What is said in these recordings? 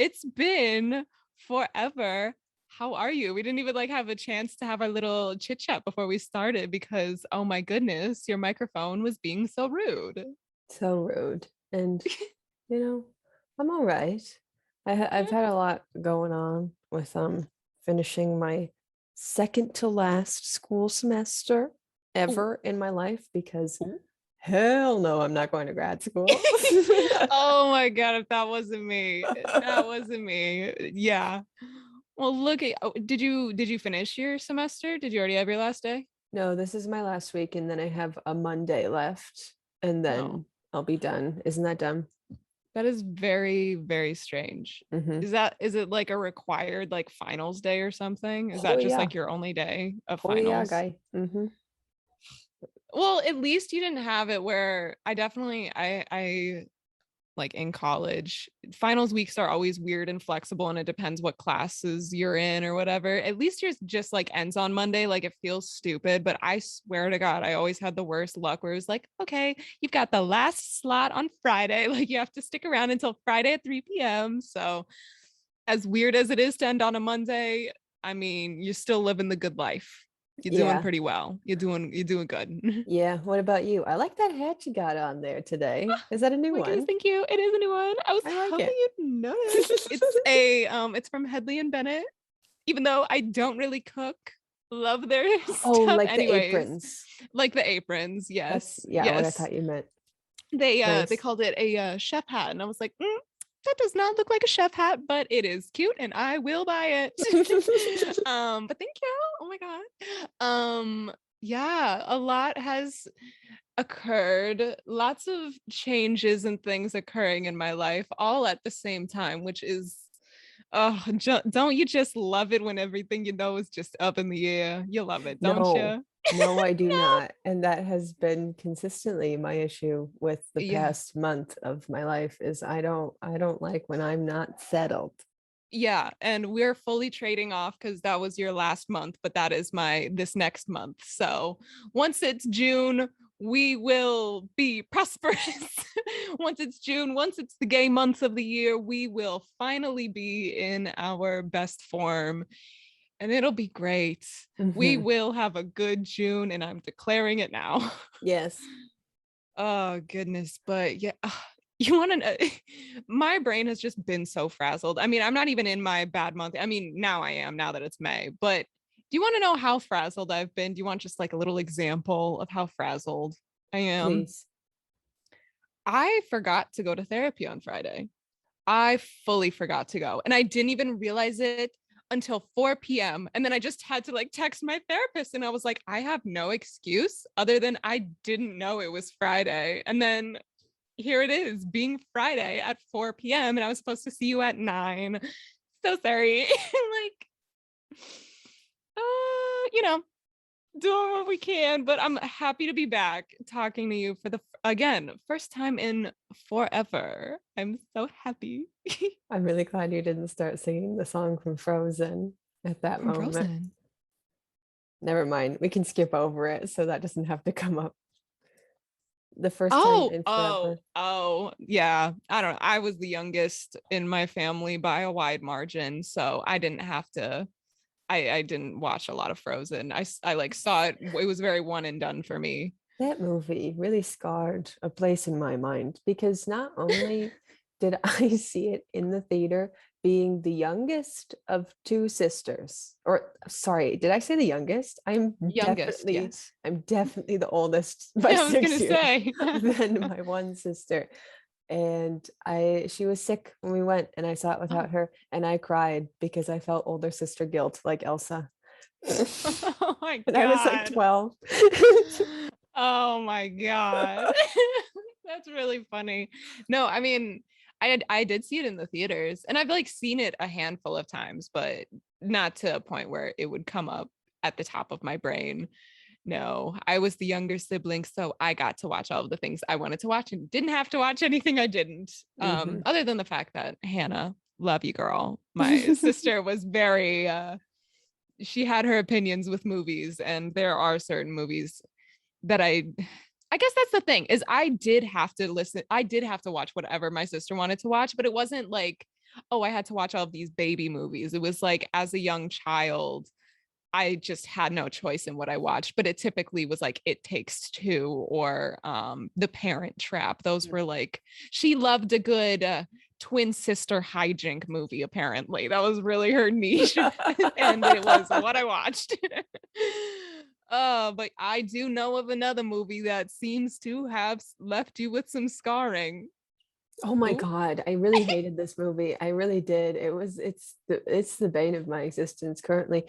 It's been forever. How are you? We didn't even like have a chance to have our little chit chat before we started because, oh my goodness, your microphone was being so rude. So rude. And, I'm all right. I've had a lot going on with finishing my second to last school semester Ooh. ever in my life because hell no, I'm not going to grad school. Oh my God, if that wasn't me, that wasn't me. Yeah. Well, look at, did you finish your semester? Did you already have your last day? No, this is my last week, and then I have a Monday left, and Oh, then I'll be done. Isn't that dumb? that is very, very strange. Mm-hmm. Is it like a required like finals day or something? Is Oh that just yeah. like your only day of Oh yeah, finals? guy. Mm-hmm. Well, at least you didn't have it where I like in college, finals weeks are always weird and flexible and it depends what classes you're in or whatever. At least yours just like ends on Monday. Like it feels stupid, but I swear to God, I always had the worst luck where it was like, okay, you've got the last slot on Friday. Like you have to stick around until Friday at 3 p.m. So as weird as it is to end on a Monday, I mean, you're still living the good life. You're doing Yeah. pretty well. You're doing good. Yeah. What about you? I like that hat you got on there today. Is that a new My goodness, one? thank you. It is a new one. I was I like hoping it. you'd notice. It's from Headley and Bennett. Even though I don't really cook, love their Oh, stuff. like the Anyways, aprons. like the aprons, That's yes, yeah, what I yes. thought you meant. They Nice. called it a chef hat, and I was like, that does not look like a chef hat, but it is cute, and I will buy it. But thank you. Oh my God. Yeah, a lot has occurred, lots of changes and things occurring in my life all at the same time, which is don't you just love it when everything is just up in the air? You love it, don't No, you? no, I do No. not. And that has been consistently my issue with the Yeah. past month of my life is I don't like when I'm not settled. Yeah, and we're fully trading off because that was your last month, but that is my this next month. So once it's June, we will be prosperous. Once it's June, once it's the gay months of the year, we will finally be in our best form and it'll be great. We Mhm. will have a good June, and I'm declaring it now. Yes. Oh goodness, but yeah, you want to know? My brain has just been so frazzled. I mean, I'm not even in my bad month. I mean, now I am, now that it's May. But do you want to know how frazzled I've been? Do you want just like a little example of how frazzled I am? Please. I forgot to go to therapy on Friday. I fully forgot to go. And I didn't even realize it until 4 p.m. And then I just had to like text my therapist. And I was like, I have no excuse other than I didn't know it was Friday. And then here it is being Friday at 4 p.m. And I was supposed to see you at 9. So sorry. Like, you know, doing what we can, but I'm happy to be back talking to you for the again first time in forever. I'm so happy. I'm really glad you didn't start singing the song from Frozen at that From moment. Frozen. Never mind. We can skip over it so that doesn't have to come up. The first time Oh, in oh, forever. oh, yeah. I don't know. I was the youngest in my family by a wide margin, so I didn't have to. I didn't watch a lot of Frozen. I like saw it. It was very one and done for me. That movie really scarred a place in my mind because not only did I see it in the theater being the youngest of two sisters, or sorry, did I say the youngest? Youngest, yes. I'm definitely the oldest by I was gonna 6 years say. than my one sister. And she was sick when we went and I saw it Oh. without her and I cried because I felt older sister guilt like Elsa. Oh my And I was like God. 12. Oh my God. That's really funny. No, I mean, I did see it in the theaters and I've like seen it a handful of times, but not to a point where it would come up at the top of my brain. No, I was the younger sibling, so I got to watch all of the things I wanted to watch and didn't have to watch anything I didn't. Mhm. Other than the fact that Hannah, love you, girl. My sister was very she had her opinions with movies, and there are certain movies that I guess that's the thing is I did have to watch whatever my sister wanted to watch, but it wasn't like oh, I had to watch all of these baby movies. It was like, as a young child, I just had no choice in what I watched, but it typically was like It Takes Two or The Parent Trap. Those were like, she loved a good twin sister hijink movie, apparently. That was really her niche. And it was what I watched. But I do know of another movie that seems to have left you with some scarring. Oh my Ooh. God, I really hated this movie. I really did. It's the bane of my existence currently.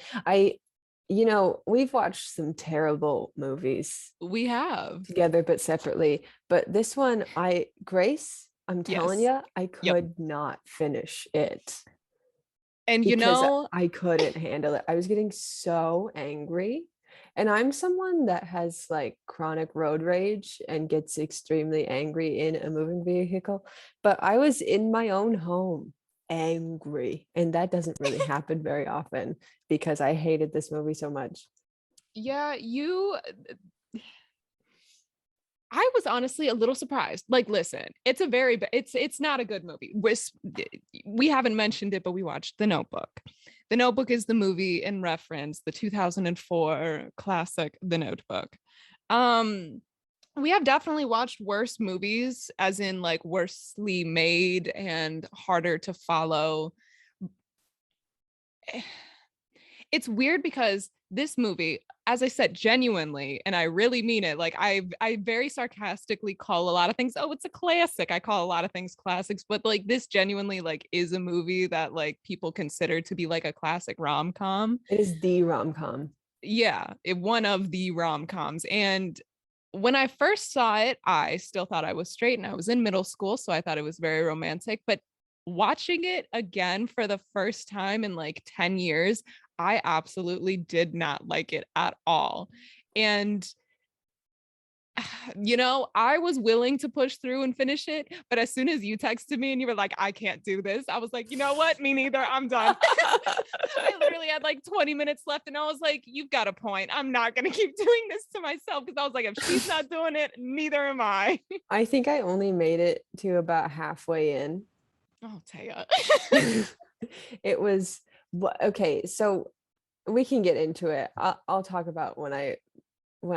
We've watched some terrible movies We have. together but separately. But this one, Grace, I'm telling Yes. you, I Yep. could not finish it And because I couldn't handle it. I was getting so angry. And I'm someone that has like chronic road rage and gets extremely angry in a moving vehicle. But I was in my own home angry. And that doesn't really happen very often because I hated this movie so much. yeah, I was honestly a little surprised. Like, listen, it's not a good movie. We haven't mentioned it, but we watched The Notebook. The Notebook is the movie in reference, the 2004 classic, The Notebook. We have definitely watched worse movies, as in like worsely made and harder to follow. It's weird because this movie, as I said, genuinely, and I really mean it, like I very sarcastically call a lot of things, oh, it's a classic. I call a lot of things classics, but like this genuinely like is a movie that like people consider to be like a classic rom-com. It is the rom-com. Yeah, one of the rom-coms. And when I first saw it, I still thought I was straight and I was in middle school, so I thought it was very romantic. But watching it again for the first time in like 10 years, I absolutely did not like it at all. And I was willing to push through and finish it, but as soon as you texted me and you were like, I can't do this, I was like, you know what? Me neither. I'm done. I literally had like 20 minutes left and I was like, you've got a point. I'm not going to keep doing this to myself, because I was like, if she's not doing it, neither am I. I think I only made it to about halfway in. Oh, Taya. It was okay, so we can get into it. I'll talk about when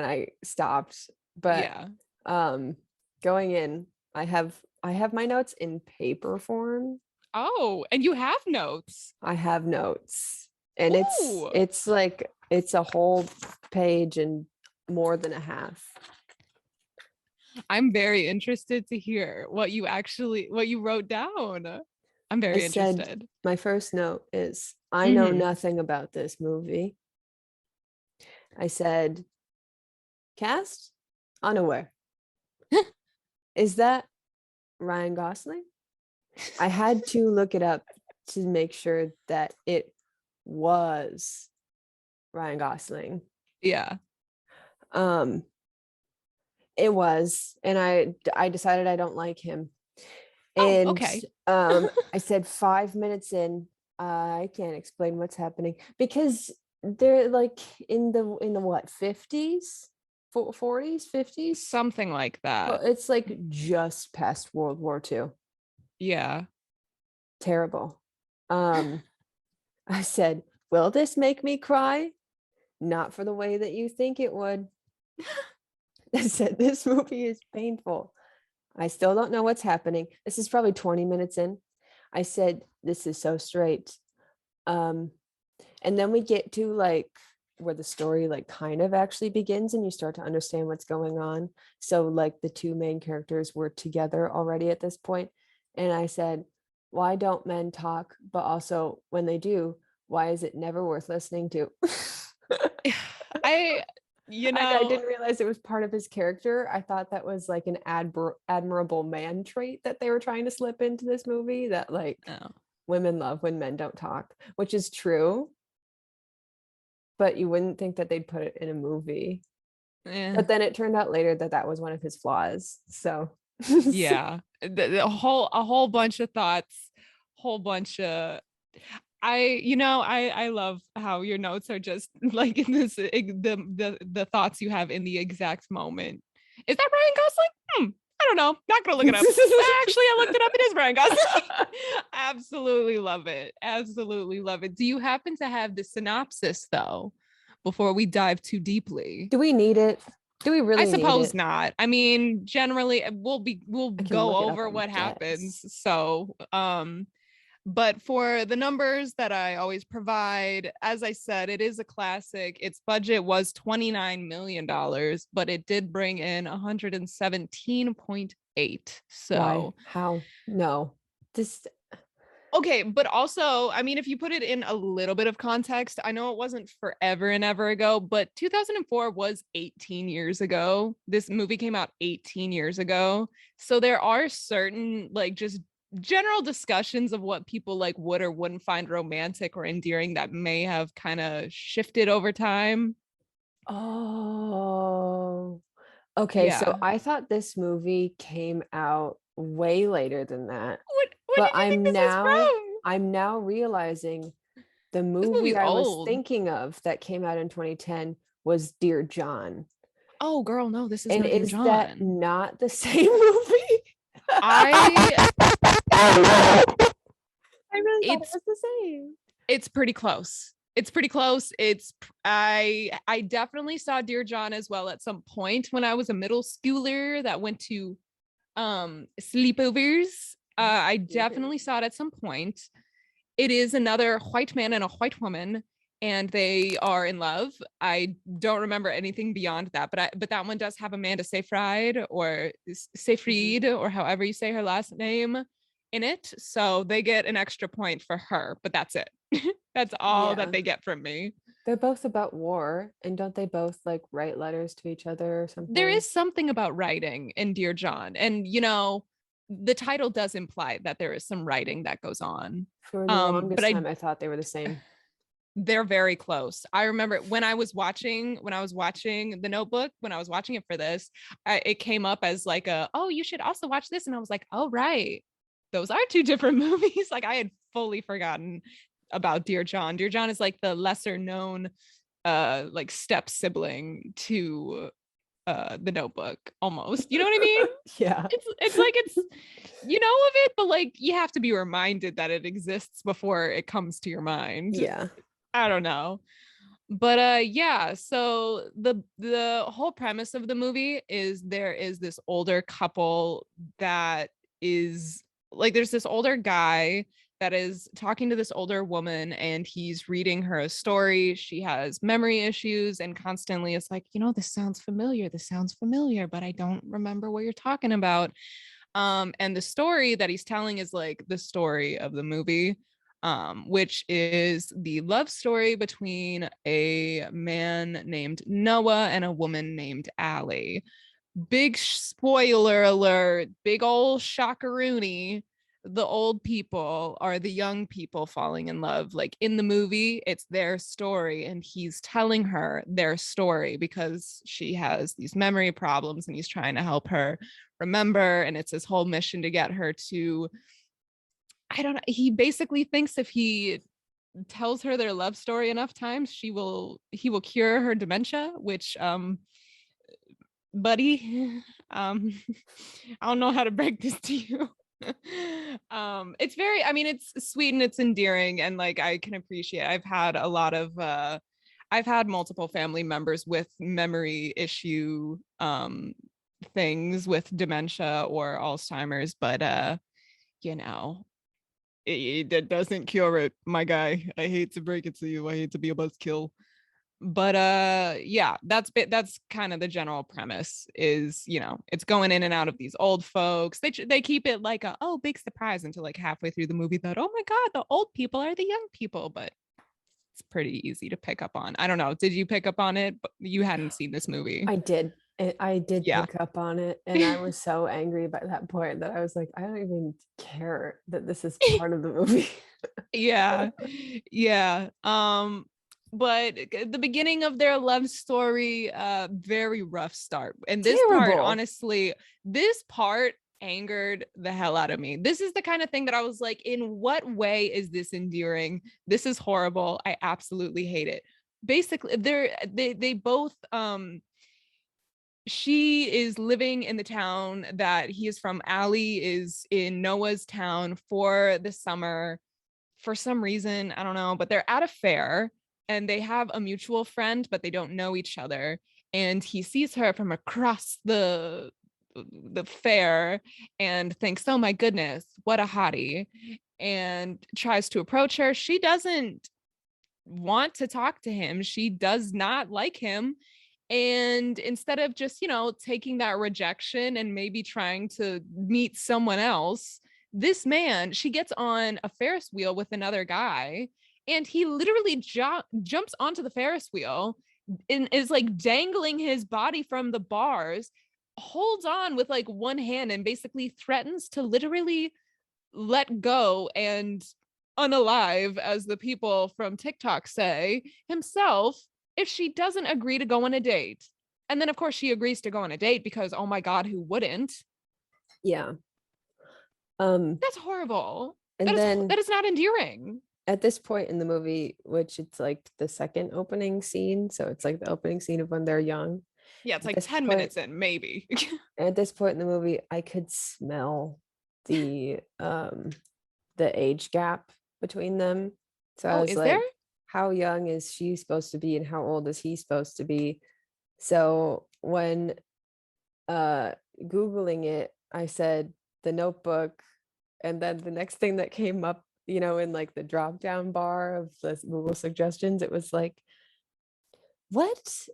I stopped, but Yeah. going in, I have my notes in paper form. Oh, and you have notes. I have notes, and Ooh. it's like it's a whole page and more than a half. I'm very interested to hear what you wrote down. I'm very I said, interested. my first note is, I know nothing about this movie. I said, cast? Unaware. Is that Ryan Gosling? I had to look it up to make sure that it was Ryan Gosling. Yeah. It was, and I decided I don't like him. Oh, And okay. I said 5 minutes in, I can't explain what's happening, because they're like in the what, 50s, 40s, 50s, Something like that. it's like just past World War II. Yeah. Terrible. I said, will this make me cry? Not for the way that you think it would. I said, this movie is painful. I still don't know what's happening. This is probably 20 minutes in. I said, this is so straight. And then we get to like where the story like kind of actually begins and you start to understand what's going on. So like the two main characters were together already at this point. And I said, why don't men talk? But also when they do, why is it never worth listening to? I didn't realize it was part of his character. I thought that was like an admirable man trait that they were trying to slip into this movie, that like women love when men don't talk, which is true. But you wouldn't think that they'd put it in a movie. But then it turned out later that that was one of his flaws. So yeah, a whole bunch of thoughts, whole bunch of I love how your notes are just like in this the thoughts you have in the exact moment. Is that Ryan Gosling? I don't know. Not gonna look it up. Actually, I looked it up. It is Ryan Gosling. Absolutely love it. Absolutely love it. Do you happen to have the synopsis though, before we dive too deeply? Do we need it? Do we really I need suppose it? not. I mean, generally we'll I can go look it up over on what guess. happens. So, but for the numbers that I always provide, as I said, it is a classic. Its budget was $29 million, but it did bring in 117.8. So Why? How? No. This okay, but also, I mean, if you put it in a little bit of context, I know it wasn't forever and ever ago, but 2004 was 18 years ago. This movie came out 18 years ago. So there are certain like just general discussions of what people like would or wouldn't find romantic or endearing that may have kind of shifted over time. Oh. Okay, so Yeah. I thought this movie came out way later than that. What But did you think this is from? I'm now realizing the This movie movie's I was old. thinking of that came out in 2010 was Dear John. Oh, girl, no, this is And not Dear is that John. not the same movie? I I really thought it it's was the same. it's pretty close. It's pretty close. I definitely saw Dear John as well at some point when I was a middle schooler that went to sleepovers. I definitely saw it at some point. It is another white man and a white woman, and they are in love. I don't remember anything beyond that, but that one does have Amanda Seyfried or Seyfried or however you say her last name in it. So they get an extra point for her, but that's it. That's all that Yeah. they get from me. They're both about war, and don't they both like write letters to each other or There something? is something about writing in Dear John, and the title does imply that there is some writing that goes on. For the But longest time, I thought they were the same. they're very close. I remember when I was watching The Notebook, when I was watching it for this, it came up as like oh, you should also watch this, and I was like, oh right, those are two different movies. Like I had fully forgotten about Dear John. Dear John is like the lesser known like step sibling to The Notebook almost. You know what I mean? Yeah. It's like it's you know of it, but like you have to be reminded that it exists before it comes to your mind. Yeah. I don't know. But yeah, so the whole premise of the movie is there is this older couple that is like there's this older guy that is talking to this older woman and he's reading her a story. She has memory issues and constantly it's like, this sounds familiar. This sounds familiar, but I don't remember what you're talking about. And the story that he's telling is like the story of the movie, which is the love story between a man named Noah and a woman named Allie. Big spoiler alert, big old shockaroony. The old people are the young people falling in love. Like in the movie, it's their story, and he's telling her their story because she has these memory problems and he's trying to help her remember. And it's his whole mission to get her to, I don't know. He basically thinks if he tells her their love story enough times, he will cure her dementia, which buddy, I don't know how to break this to you. It's very, I mean, it's sweet and it's endearing, and like I can appreciate. I've had multiple family members with memory issue things with dementia or Alzheimer's, but you know, that doesn't cure it, my guy. I hate to break it to you. I hate to be a buzzkill. But yeah, that's kind of the general premise is, it's going in and out of these old folks. They keep it like big surprise until like halfway through the movie that, oh my God, the old people are the young people, but it's pretty easy to pick up on. I don't know. Did you pick up on it? But you hadn't seen this movie. I did. I did Yeah. pick up on it, and I was so angry by that point that I was like, I don't even care that this is part of the movie. Yeah. Yeah. But the beginning of their love story, very rough start. And this part, Terrible. honestly, this part angered the hell out of me. This is the kind of thing that I was like, in what way is this endearing? This is horrible. I absolutely hate it. Basically, they both she is living in the town that he is from. Allie is in Noah's town for the summer for some reason. I don't know, but they're at a fair and they have a mutual friend, but they don't know each other. And he sees her from across the fair and thinks, oh my goodness, what a hottie, and tries to approach her. She doesn't want to talk to him. She does not like him. And instead of just, taking that rejection and maybe trying to meet someone else, this man, she gets on a Ferris wheel with another guy, and he literally jumps onto the Ferris wheel and is like dangling his body from the bars, holds on with like one hand, and basically threatens to literally let go and unalive, as the people from TikTok say, himself if she doesn't agree to go on a date. And then, of course, she agrees to go on a date because, oh my God, who wouldn't? Yeah. That's horrible. And then that is not endearing. at this point in the movie, which it's like the second opening scene, so it's like the opening scene of when they're young. Yeah, it's At like this 10 point- minutes in, maybe. At this point in the movie, I could smell the age gap between them. So I Oh, was is like, there? how young is she supposed to be and how old is he supposed to be? So when Googling it, I said The Notebook, and then the next thing that came up, in like the drop down bar of the Google suggestions, it was like, what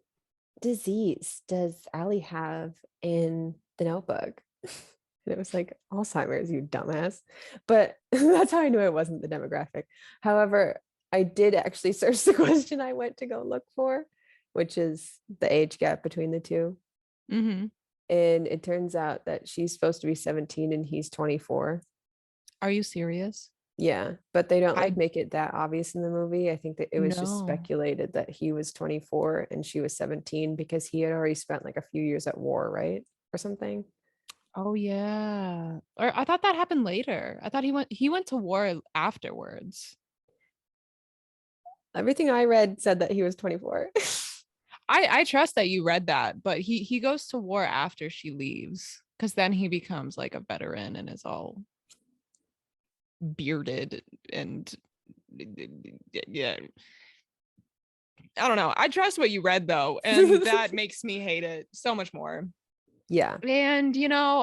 disease does Allie have in The Notebook? And it was like Alzheimer's, you dumbass. But that's how I knew it wasn't the demographic. However, I did actually search the question I went to go look for, which is the age gap between the two. Mm-hmm. And it turns out that she's supposed to be 17 and he's 24. Are you serious? Yeah, but they don't I make it that obvious in the movie. I think that it was just No. speculated that he was 24 and she was 17 because he had already spent like a few years at war, right? Or something. Oh yeah. Or I thought that happened later. I thought he went to war afterwards. Everything I read said that he was 24. I trust that you read that, but he goes to war after she leaves, because then he becomes like a veteran and is all bearded and yeah. I don't know. I trust what you read though, and that makes me hate it so much more. Yeah. And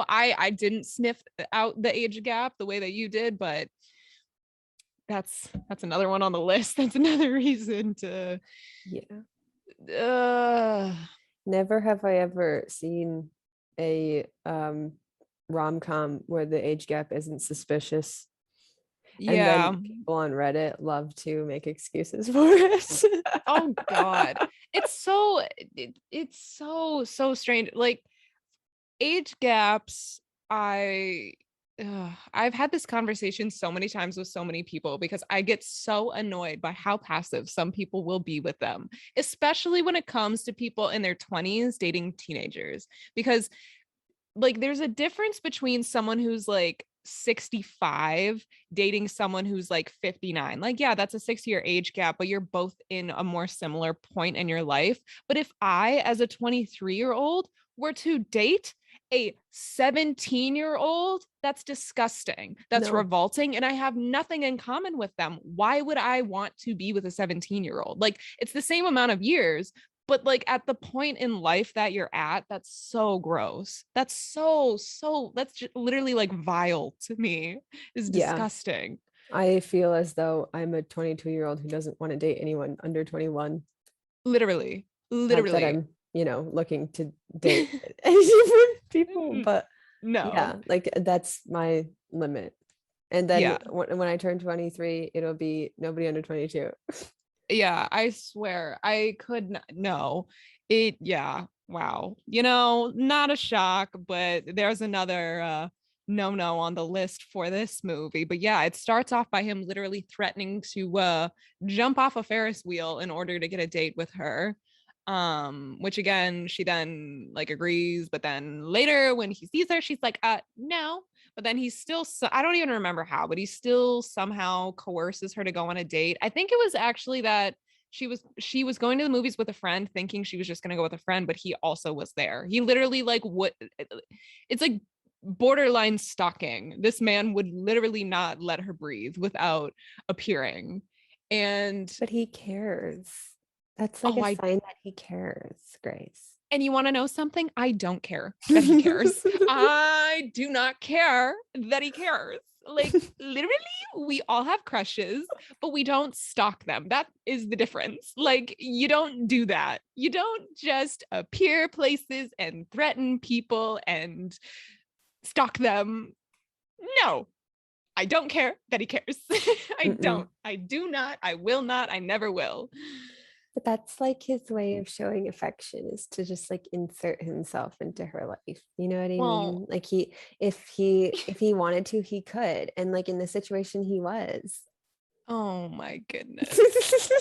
I didn't sniff out the age gap the way that you did, but that's another one on the list. That's another reason to Never have I ever seen a rom-com where the age gap isn't suspicious. And then people on Reddit love to make excuses for it. Oh God. It's so strange. Like, age gaps, I've had this conversation so many times with so many people because I get so annoyed by how passive some people will be with them, especially when it comes to people in their 20s dating teenagers. Because like there's a difference between someone who's like 65 dating someone who's like 59. Like, yeah, that's a 6-year age gap, but you're both in a more similar point in your life. But if I, as a 23-year-old, were to date a 17-year-old, that's disgusting. That's revolting. And I have nothing in common with them. Why would I want to be with a 17-year-old? Like, it's the same amount of years, but like at the point in life that you're at, that's so gross. That's so that's just literally like vile to me. It's disgusting. I feel as though I'm a 22-year-old who doesn't want to date anyone under 21. Literally. Not that I'm, looking to date any different people, but no. Yeah, like that's my limit. And then when I turn 23, it'll be nobody under 22. Yeah, I swear I could not. No, wow. Not a shock, but there's another no on the list for this movie. But yeah, it starts off by him literally threatening to jump off a Ferris wheel in order to get a date with her. Which again, she then like agrees, but then later when he sees her, she's like, no. But then he's still, I don't even remember how, but he still somehow coerces her to go on a date. I think it was actually that she was going to the movies with a friend thinking she was just going to go with a friend, but he also was there. He literally like what it's like borderline stalking. This man would literally not let her breathe without appearing. And But he cares. That's like oh, a sign that he cares, Grace. and you want to know something? I don't care that he cares. I do not care that he cares. Like literally, we all have crushes, but we don't stalk them. That is the difference. Like you don't do that. You don't just appear places and threaten people and stalk them. No, I don't care that he cares. I don't. I do not. I will not. I never will. But that's like his way of showing affection, is to just like insert himself into her life. You know what I Well, mean? Like if he wanted to, he could. And like in the situation he was. oh my goodness.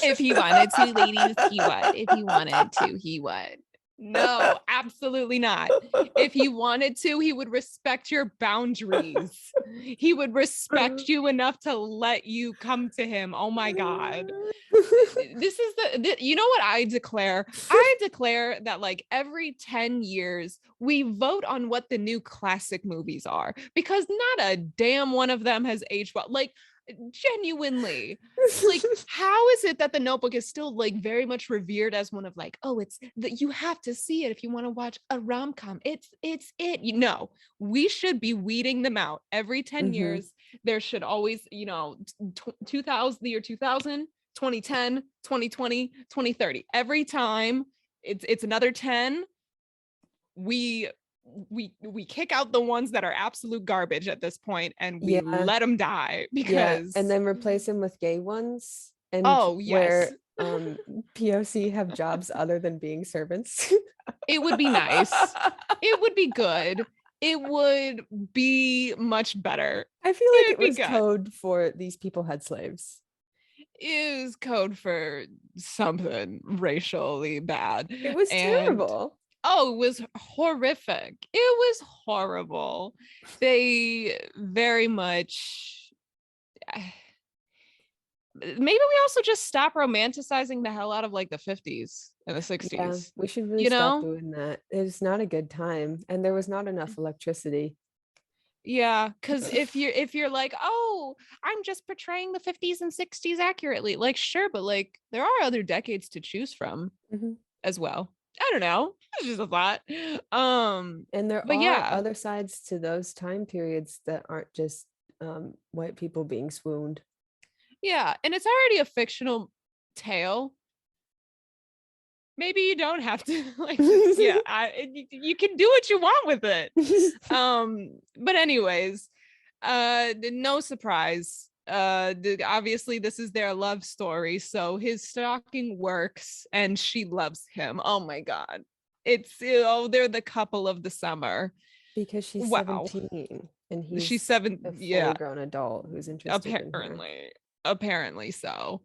If he wanted to, ladies, he would. If he wanted to, he would. No, absolutely not. If he wanted to, he would respect your boundaries. He would respect you enough to let you come to him. Oh my God. This is you know what I declare? I declare that like every 10 years, we vote on what the new classic movies are, because not a damn one of them has aged well. Like, genuinely, like how is it that The Notebook is still like very much revered as one of like, oh, it's that you have to see it if you want to watch a rom-com. It's it, you know, we should be weeding them out every 10 years. There should always, you know, 2000, the year 2000, 2010, 2020, 2030. Every time it's another 10, we kick out the ones that are absolute garbage at this point, and we let them die, because and then replace them with gay ones, and oh yes, where POC have jobs other than being servants. it would be nice. It would be good. It would be much better. I feel like it was code for these people had slaves. Is code for something racially bad. It was terrible. Oh, it was horrific. It was horrible. They very much maybe we also just stop romanticizing the hell out of like the 50s and the 60s. Yeah, we should really stop doing that. It's not a good time, and there was not enough electricity. Yeah, because if you're like, oh, I'm just portraying the 50s and 60s accurately, like sure, but like there are other decades to choose from as well. I don't know. It's just a thought. And there are other sides to those time periods that aren't just white people being swooned. Yeah, and it's already a fictional tale. Maybe you don't have to like you can do what you want with it. But anyways, no surprise. Obviously this is their love story, so his stalking works and she loves him. Oh my God. It's they're the couple of the summer. Because she's 17 and she's 7, a fully grown adult who's interested in her. Apparently so.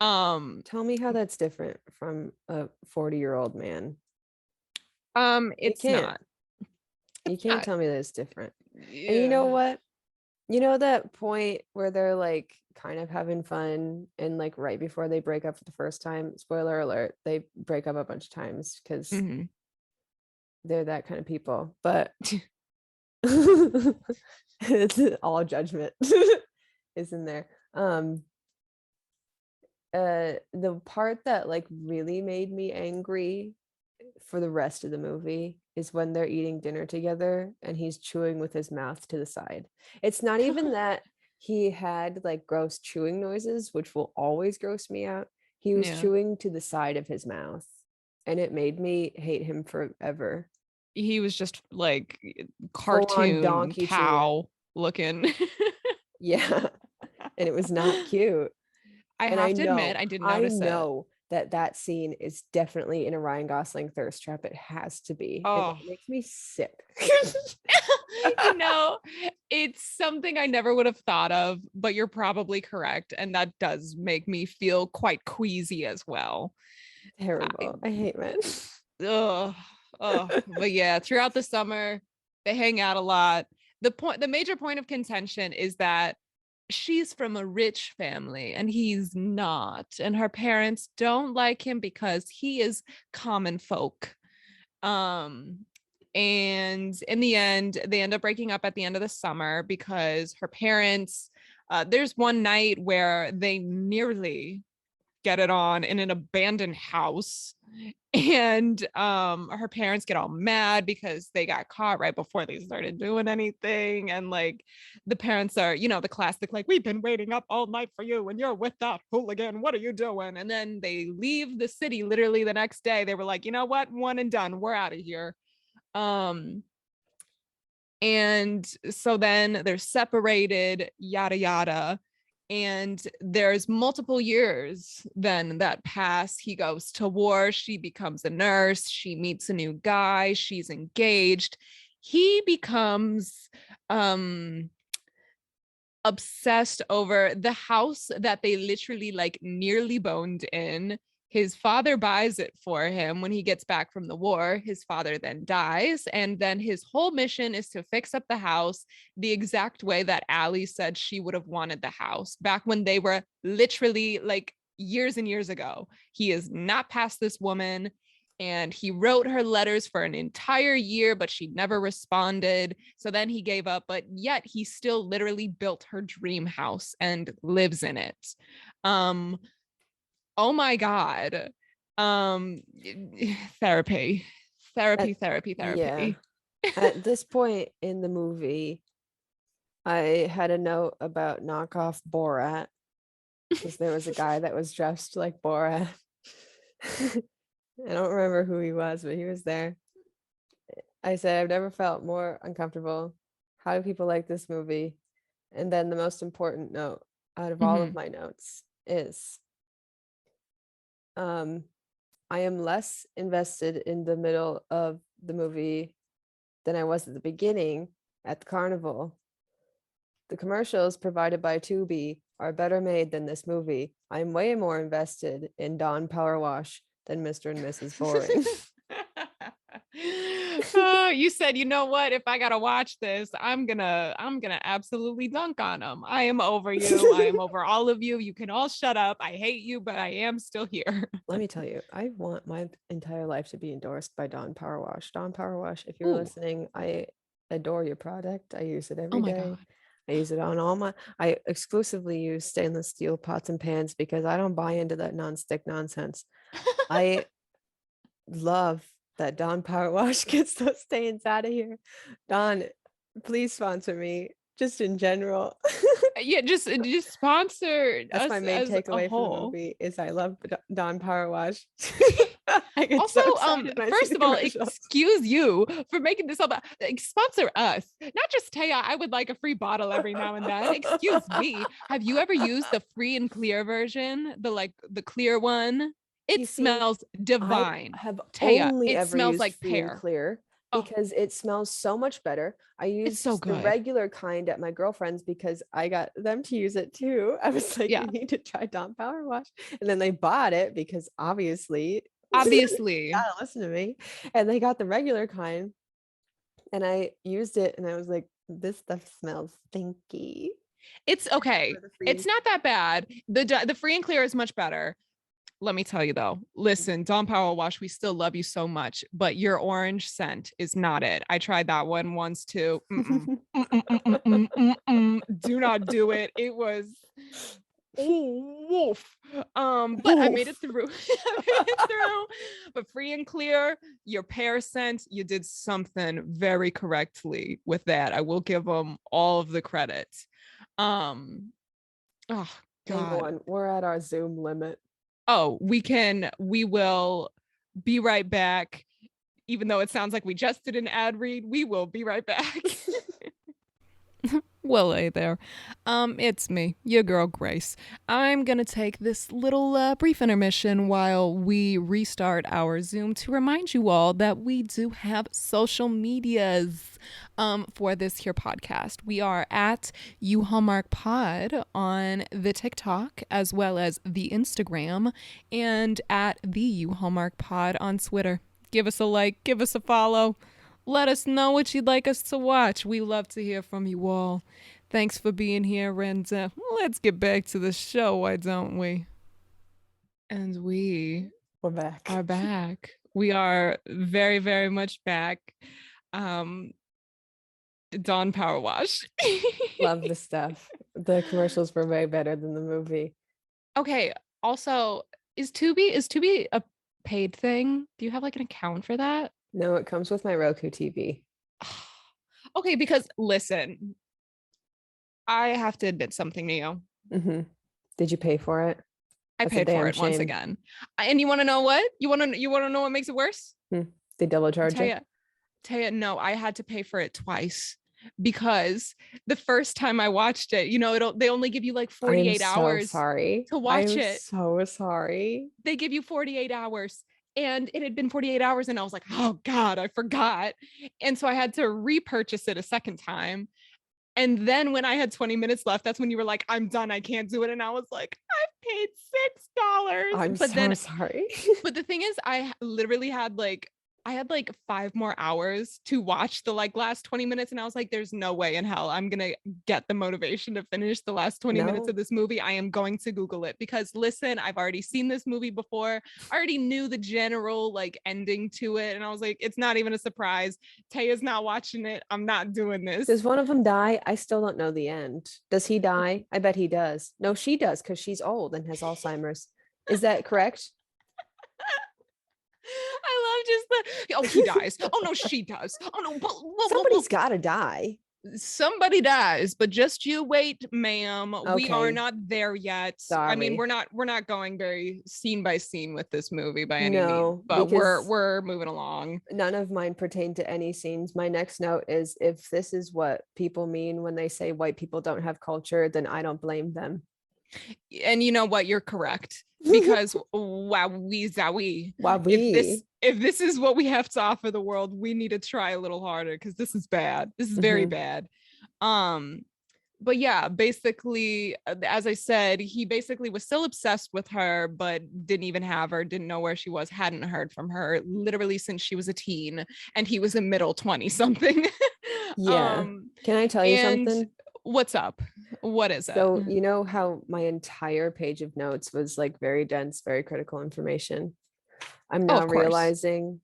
Tell me how that's different from a 40-year-old man. It's not. You can't tell me that it's different. Yeah. And you know what? You know that point where they're like kind of having fun, and like right before they break up for the first time, spoiler alert, they break up a bunch of times because they're that kind of people. But it's all judgment is in there. The part that like really made me angry for the rest of the movie is when they're eating dinner together and he's chewing with his mouth to the side. It's not even that he had like gross chewing noises, which will always gross me out. He was chewing to the side of his mouth, and it made me hate him forever. He was just like cartoon donkey cow looking. Yeah, and it was not cute. I have to admit, I didn't notice it. I know that scene is definitely in a Ryan Gosling thirst trap. It has to be. Oh, it makes me sick. You know, it's something I never would have thought of, but you're probably correct, and that does make me feel quite queasy as well. Terrible. I hate men. But yeah, throughout the summer they hang out a lot. The major point of contention is that she's from a rich family and he's not, and her parents don't like him because he is common folk. um and in the end they end up breaking up at the end of the summer because her parents, there's one night where they nearly get it on in an abandoned house, and her parents get all mad because they got caught right before they started doing anything. And like the parents are, the classic, like, we've been waiting up all night for you and you're with that hooligan, what are you doing? And then they leave the city literally the next day. They were like, you know what, one and done, we're out of here. um and so then they're separated, yada yada. And there's multiple years then that pass. He goes to war, she becomes a nurse, she meets a new guy, she's engaged. He becomes obsessed over the house that they literally like nearly boned in. His father buys it for him when he gets back from the war. His father then dies. And then his whole mission is to fix up the house the exact way that Allie said she would have wanted the house back when they were literally like years and years ago. He is not past this woman. And he wrote her letters for an entire year, but she never responded. So then he gave up, but yet he still literally built her dream house and lives in it. Oh my God. Um, therapy, therapy, At, therapy, yeah. therapy. At this point in the movie, I had a note about knockoff Borat because there was a guy that was dressed like Borat. I don't remember who he was, but he was there. I said, I've never felt more uncomfortable. How do people like this movie? And then the most important note out of all of my notes is I am less invested in the middle of the movie than I was at the beginning at the carnival. The commercials provided by Tubi are better made than this movie. I'm way more invested in Dawn Powerwash than Mr. and Mrs. Boring. You said, you know what, if I gotta watch this, I'm gonna absolutely dunk on them. I am over you. I am over all of you. You can all shut up. I hate you, but I am still here. Let me tell you, I want my entire life to be endorsed by Dawn Powerwash. Dawn Powerwash, if you're Ooh. listening, I adore your product. I use it Oh every my day. God. I use it on all I exclusively use stainless steel pots and pans because I don't buy into that nonstick nonsense. I love that Dawn Powerwash gets those stains out of here. Dawn, please sponsor me, just in general. Yeah, just sponsor That's us my main as a takeaway from the whole. movie is I love Dawn Powerwash. I get Also, so excited when I see first the of all, commercials. excuse you for making this all about, like, sponsor us, not just Taya. I would like a free bottle every now and then. Excuse me. Have you ever used the free and clear version? The clear one? You It see, smells I divine. have Taya, only it ever smells used like Free and pear. Clear Oh, because it smells so much better. I it's so used the good. regular kind at my girlfriend's because I got them to use it too. I was like, Yeah, you need to try Dawn Powerwash. And then they bought it because obviously, obviously. gotta listen to me. And they got the regular kind. And I used it and I was like, this stuff smells stinky. It's okay. For the free It's and not that bad. The free and clear is much better. Let me tell you though, listen, Dawn Powerwash, we still love you so much, but your orange scent is not it. I tried that one once too. Do not do it. It was woof. But I made it Oof. through. I made it through. But free and clear, your pear scent, you did something very correctly with that. I will give them all of the credit. Um, oh Hang God. on, we're at our Zoom limit. Oh, we will be right back. Even though it sounds like we just did an ad read, we will be right back. Well, hey there. It's me, your girl Grace. I'm gonna take this little brief intermission while we restart our Zoom to remind you all that we do have social medias for this here podcast. We are at U-Haulmark Pod on the TikTok as well as the Instagram, and at the U-Haulmark Pod on Twitter. Give us a like, give us a follow. Let us know what you'd like us to watch. We love to hear from you all. Thanks for being here, Renza. Let's get back to the show, why don't we? And we We're back. are back. We are very, very much back. Dawn Powerwash. Love the stuff. The commercials were way better than the movie. Okay. Also, is Tubi a paid thing? Do you have like an account for that? No, it comes with my Roku TV. Okay, because listen, I have to admit something to you. Mm-hmm. Did you pay for it? I paid for it once again. And you want to know what? You want to know what makes it worse? They double charge you? Taya, no, I had to pay for it twice because the first time I watched it, you know, they only give you like 48 hours to watch it. So sorry. They give you 48 hours. And it had been 48 hours and I was like, oh God, I forgot. And so I had to repurchase it a second time. And then when I had 20 minutes left, that's when you were like, I'm done. I can't do it. And I was like, I've paid $6. I'm sorry. But the thing is, I literally had like 5 more hours to watch the like last 20 minutes. And I was like, there's no way in hell I'm going to get the motivation to finish the last 20 minutes of this movie. I am going to Google it because listen, I've already seen this movie before. I already knew the general like ending to it. And I was like, it's not even a surprise. Taya's not watching it. I'm not doing this. Does one of them die? I still don't know the end. Does he die? I bet he does. No, she does because she's old and has Alzheimer's. Is that correct? I love just he dies. Oh no, she does. Oh no, somebody's got to die. Somebody dies, but just you wait, ma'am. Okay. We are not there yet. Sorry. I mean, we're not going very scene by scene with this movie by any means, but we're moving along. None of mine pertain to any scenes. My next note is if this is what people mean when they say white people don't have culture, then I don't blame them. And you know what? You're correct. Because wowie. If this is what we have to offer the world, we need to try a little harder because this is bad. This is very bad. But yeah, basically, as I said, he basically was still obsessed with her, but didn't even have her, didn't know where she was, hadn't heard from her literally since she was a teen, and he was a middle 20 something. Yeah. Can I tell you something? What's up? What is it? So you know how my entire page of notes was like very dense, very critical information. I'm now realizing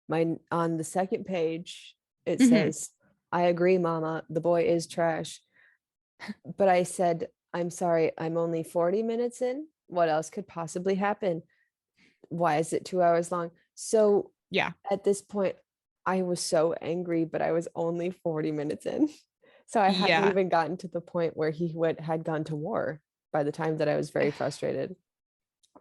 on the second page, it says, I agree, mama, the boy is trash. But I said, I'm sorry, I'm only 40 minutes in. What else could possibly happen? Why is it 2 hours long? So yeah, at this point, I was so angry, but I was only 40 minutes in. So I hadn't even gotten to the point where he had gone to war by the time that I was very frustrated.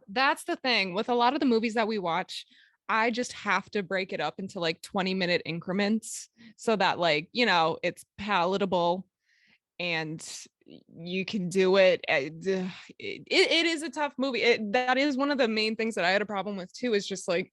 That's the thing with a lot of the movies that we watch. I just have to break it up into like 20-minute increments so that like, you know, it's palatable and you can do it. It is a tough movie. That is one of the main things that I had a problem with too, is just like,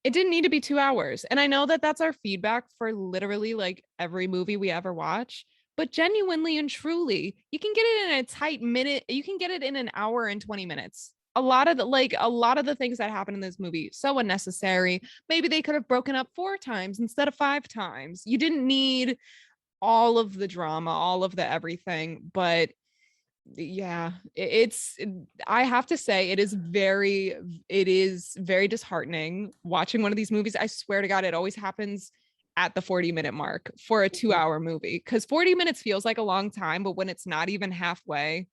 it didn't need to be 2 hours. And I know that that's our feedback for literally like every movie we ever watch, but genuinely and truly, you can get it in a tight minute. You can get it in an hour and 20 minutes. A lot of the things that happen in this movie, so unnecessary. Maybe they could have broken up 4 times instead of 5 times. You didn't need all of the drama, all of the everything, but yeah, I have to say it is very disheartening watching one of these movies. I swear to God, it always happens at the 40-minute mark for a 2-hour movie, because 40 minutes feels like a long time, but when it's not even halfway,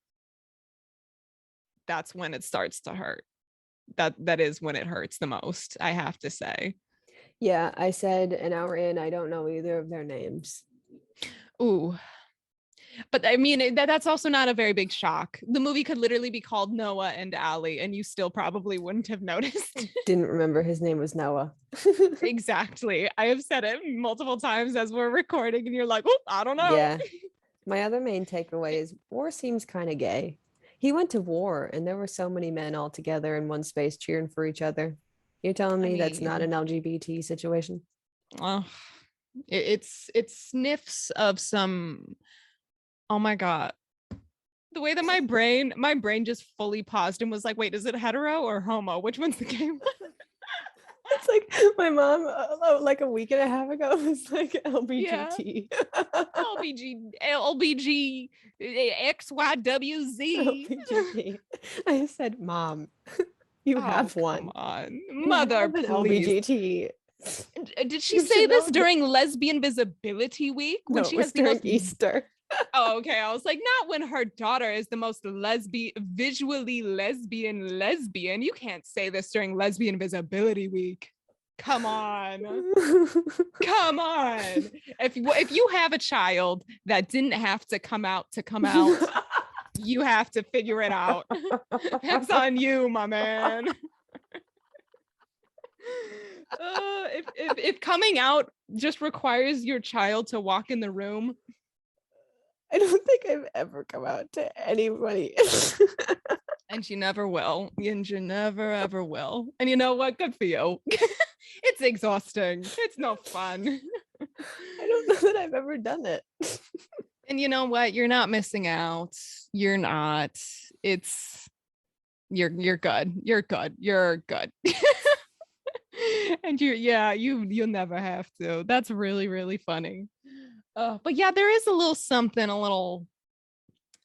that's when it starts to hurt. That is when it hurts the most, I have to say. Yeah, I said an hour in, I don't know either of their names. Ooh. But I mean, that's also not a very big shock. The movie could literally be called Noah and Allie, and you still probably wouldn't have noticed. Didn't remember his name was Noah. Exactly. I have said it multiple times as we're recording, and you're like, oh, I don't know. Yeah. My other main takeaway is war seems kind of gay. He went to war, and there were so many men all together in one space cheering for each other. You're telling me that's not an LGBT situation? Oh, it's sniffs of some. Oh my God. The way that my brain just fully paused and was like, wait, is it hetero or homo? Which one's the gay one? It's like my mom, like a week and a half ago, was like LBGT. LBG, XYWZ. LBGT. I said, Mom, you have one. Come on, You mother, have an please. LBGT. Did she say this during Lesbian Visibility Week when No, she it was has the during most Easter. Oh, okay. I was like, not when her daughter is the most visually lesbian. You can't say this during Lesbian Visibility Week. Come on. Come on. If you have a child that didn't have to come out, you have to figure it out. It's on you, my man. If coming out just requires your child to walk in the room, I don't think I've ever come out to anybody. And you never will. And you never, ever will. And you know what? Good for you. It's exhausting. It's no fun. I don't know that I've ever done it. And you know what? You're not missing out. You're not. You're good. You're good. You're good. And you'll never have to. That's really, really funny. But yeah, there is a little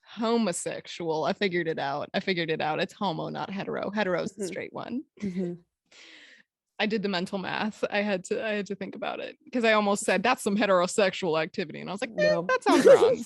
homosexual. I figured it out. It's homo, not hetero. Hetero's the straight one. Mm-hmm. I did the mental math. I had to think about it because I almost said that's some heterosexual activity, and I was like, no, that sounds wrong.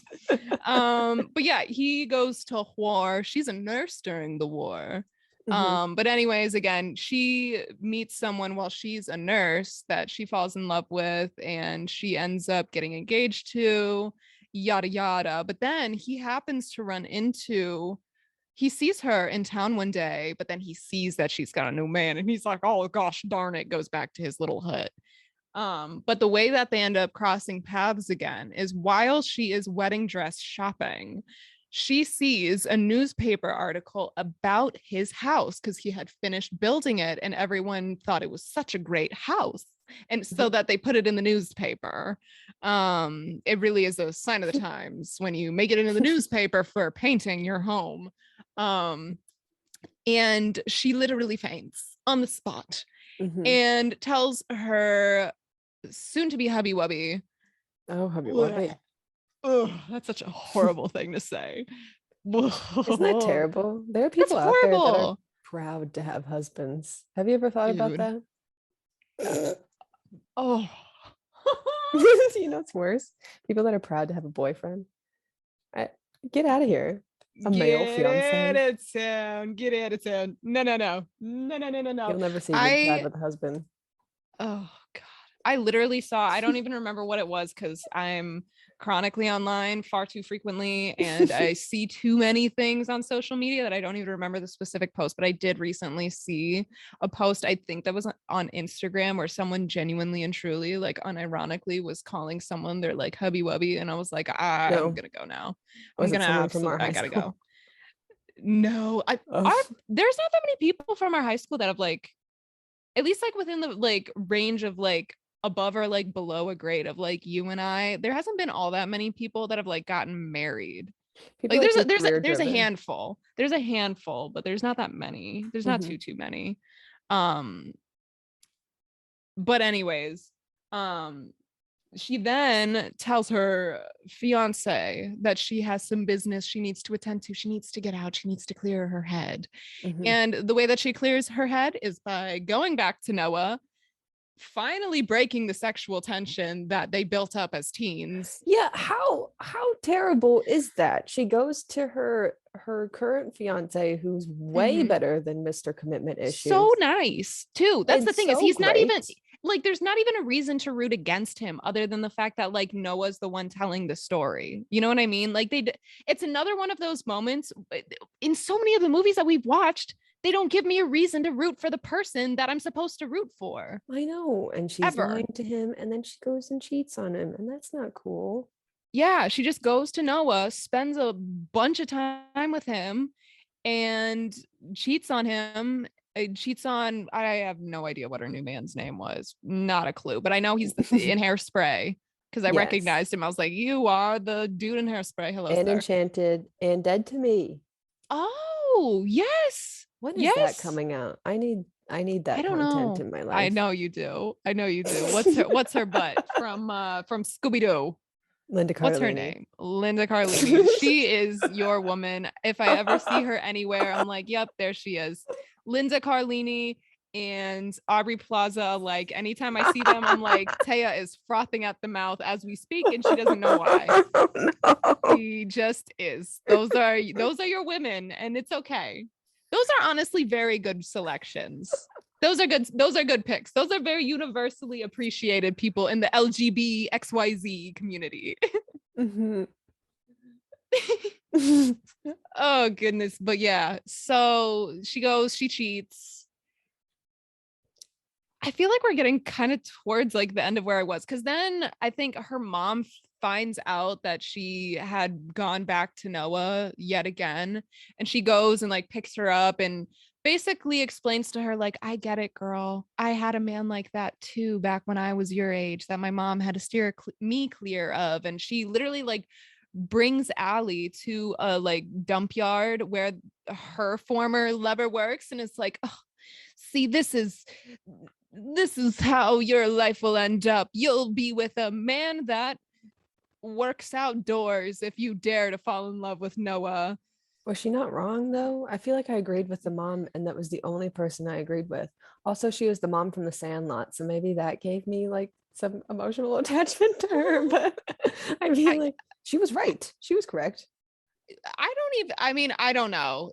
But yeah, he goes to war. She's a nurse during the war. But anyways, again, she meets someone while she's a nurse that she falls in love with, and she ends up getting engaged to, yada yada. But then he happens to he sees her in town one day, but then he sees that she's got a new man, and he's like, oh gosh darn it, goes back to his little hut. But the way that they end up crossing paths again is while she is wedding dress shopping, she sees a newspaper article about his house because he had finished building it and everyone thought it was such a great house. And so that they put it in the newspaper. It really is a sign of the times when you make it into the newspaper for painting your home. And she literally faints on the spot and tells her soon to be hubby wubby. Oh, hubby wubby. Oh, that's such a horrible thing to say. Isn't that terrible? There are people out there that are proud to have husbands. Have you ever thought about that? Oh. You know what's worse? People that are proud to have a boyfriend. Get out of here. A male fiance. Get out of town. No. You'll never see me proud with a husband. Oh God. I literally saw, I don't even remember what it was because I'm chronically online far too frequently and I see too many things on social media that I don't even remember the specific post, but I did recently see a post, I think that was on Instagram, where someone genuinely and truly, like unironically, was calling someone their like hubby wubby, and I was like, I'm gonna go now. I'm gonna absolutely, I gotta go. No, there's not that many people from our high school that have like, at least like within the like range of like above or like below a grade of like you and I, there hasn't been all that many people that have like gotten married. People like there's a handful. There's a handful, but there's not that many. There's not too many. But anyways, she then tells her fiance that she has some business she needs to attend to. She needs to get out. She needs to clear her head. And the way that she clears her head is by going back to Noah, finally breaking the sexual tension that they built up as teens. Yeah, how terrible is that? She goes to her current fiance, who's way better than Mr. Commitment Issues. So nice too. That's the thing, is he's not even like, there's not even a reason to root against him other than the fact that like Noah's the one telling the story. You know what I mean? Like it's another one of those moments in so many of the movies that we've watched. They don't give me a reason to root for the person that I'm supposed to root for. I know. And she's lying to him, and then she goes and cheats on him, and that's not cool. Yeah, she just goes to Noah, spends a bunch of time with him, and cheats on him. I have no idea what her new man's name was. Not a clue, but I know he's in Hairspray because I recognized him. I was like, you are the dude in Hairspray. Hello, and sir. Enchanted and Dead to Me. Oh, yes. When is that coming out? I need I need I that don't content know. in my I life. know you do. I know you do. What's her butt from Scooby-Doo? Linda What's her Carlini. name? Linda Carlini. She is your woman. If I ever see her anywhere, I'm like, yep, there she is. Linda Carlini and Aubrey Plaza. Like anytime I see them, I'm like, Taya is frothing at the mouth as we speak, and she doesn't know why. No. She just is. Those are your women, and it's okay. Those are honestly very good selections. Those are good picks. Those are very universally appreciated people in the LGBTXYZ community. Mm-hmm. Oh goodness. But yeah, so she goes, she cheats. I feel like we're getting kind of towards like the end of where I was, because then I think her mom finds out that she had gone back to Noah yet again, and she goes and like picks her up and basically explains to her like, I get it, girl, I had a man like that too back when I was your age that my mom had to steer me clear of. And she literally like brings Allie to a like dump yard where her former lover works, and it's like, oh, see, this is how your life will end up. You'll be with a man that works outdoors if you dare to fall in love with Noah. Was she not wrong though? I feel like I agreed with the mom, and that was the only person I agreed with. Also, she was the mom from the Sandlot, so maybe that gave me like some emotional attachment to her. But I feel I like she was right. She was correct. I don't even, I mean, I don't know.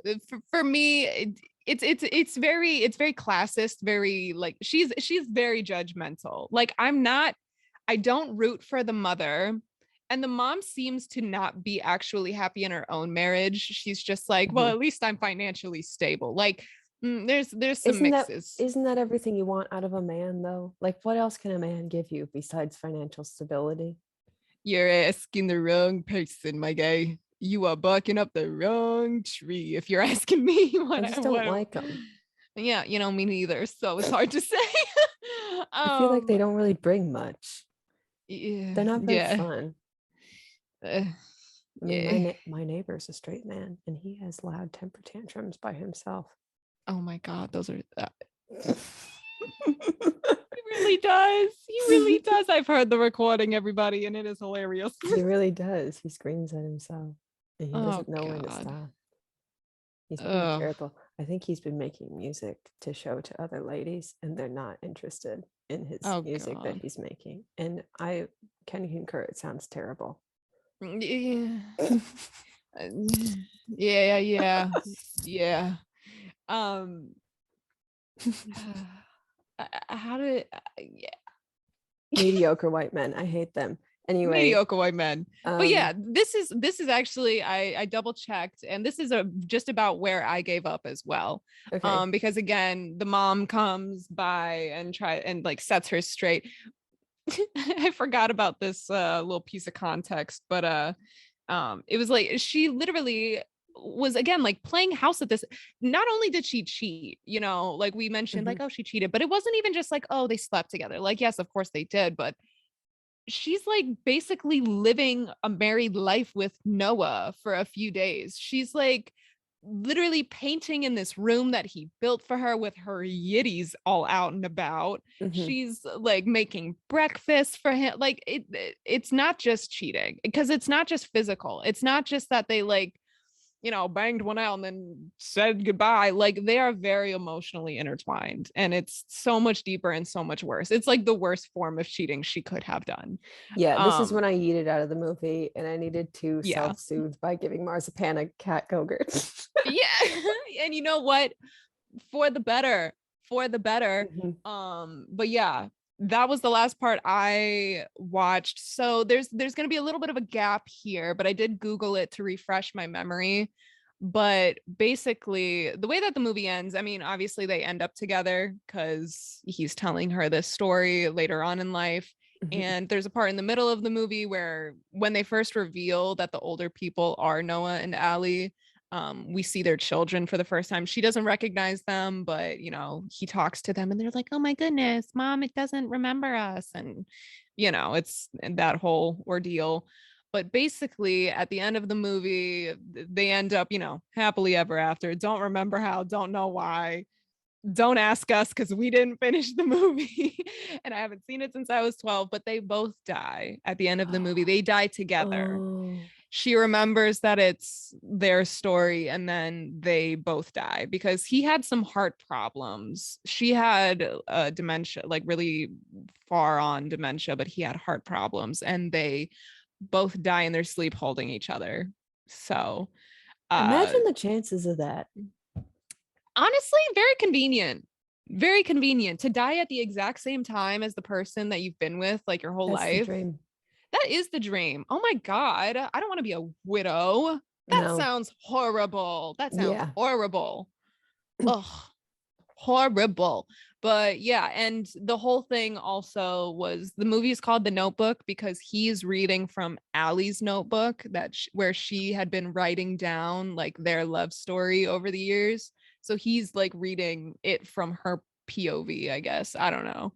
For me, it's very classist, very like she's very judgmental. Like I don't root for the mother. And the mom seems to not be actually happy in her own marriage. She's just like, well, Mhm. at least I'm financially stable. Like, there's some Isn't that mixes. isn't that everything you want out of a man though? Like what else can a man give you besides financial stability? You're asking the wrong person, my guy. You are barking up the wrong tree if you're asking me I what just I don't what. like them. Yeah, me neither. So it's hard to say. I feel like um, they don't really bring much. yeah, They're not very yeah, fun. uh, I mean, yeah. my neighbor's a straight man, and he has loud temper tantrums by himself. Oh my God, those are. He really does. He really does. I've heard the recording, everybody, and it is hilarious. He really does. He screams at himself, and he Oh doesn't know when to God. stop. He's really Oh, terrible. I think he's been making music to show to other ladies, and they're not interested in his oh music that God. he's making. And I can concur, it sounds terrible. Yeah. Uh, yeah, yeah, yeah. Um, how did yeah, Mediocre white men. I hate them. Anyway, mediocre white men? But um, yeah, this is actually I double checked, and this is just about where I gave up as well. okay. Because again, the mom comes by and try and like sets her straight. I forgot about this little piece of context, but it was like she literally was again like playing house at this. Not only did she cheat, like we mentioned, Mhm. like, oh, she cheated, but it wasn't even just like, oh, they slept together. Like, yes, of course they did, but she's like basically living a married life with Noah for a few days. She's like literally painting in this room that he built for her with her yitties all out and about. Mhm. She's like making breakfast for him. Like it's not just cheating, because it's not just physical. It's not just that they like banged one out and then said goodbye. Like they are very emotionally intertwined, and it's so much deeper and so much worse. It's like the worst form of cheating she could have done. Yeah, this is Um, when I yeeted out of the movie, and I needed to yeah. self-soothe by giving Marzipan a cat Go-Gurt. Yeah. And you know what? For the better. For the better. Mhm. But yeah, that was the last part I watched. So there's gonna be a little bit of a gap here, but I did Google it to refresh my memory. But basically, the way that the movie ends, I mean, obviously they end up together because he's telling her this story later on in life. Mhm. And there's a part in the middle of the movie where when they first reveal that the older people are Noah and Allie, we see their children for the first time. She doesn't recognize them, but he talks to them and they're like, oh my goodness, mom, it doesn't remember us. And it's that whole ordeal. But basically at the end of the movie, they end up happily ever after. Don't remember how, don't know why. don't ask us because we didn't finish the movie and I haven't seen it since I was 12, but they both die at the end of the movie. They die together. Oh. She remembers that it's their story and then they both die because he had some heart problems. She had dementia, like really far on dementia, but he had heart problems and they both die in their sleep holding each other. So Imagine the chances of that. honestly, very convenient to die at the exact same time as the person that you've been with like your whole That's life. the dream. That is the dream. Oh my God. I don't want to be a widow. That No. sounds horrible. That sounds Yeah. horrible. Ugh, horrible. But yeah, and the whole thing also was the movie is called The Notebook because he's reading from Allie's notebook where she had been writing down like their love story over the years. So he's like reading it from her POV, I guess. I don't know.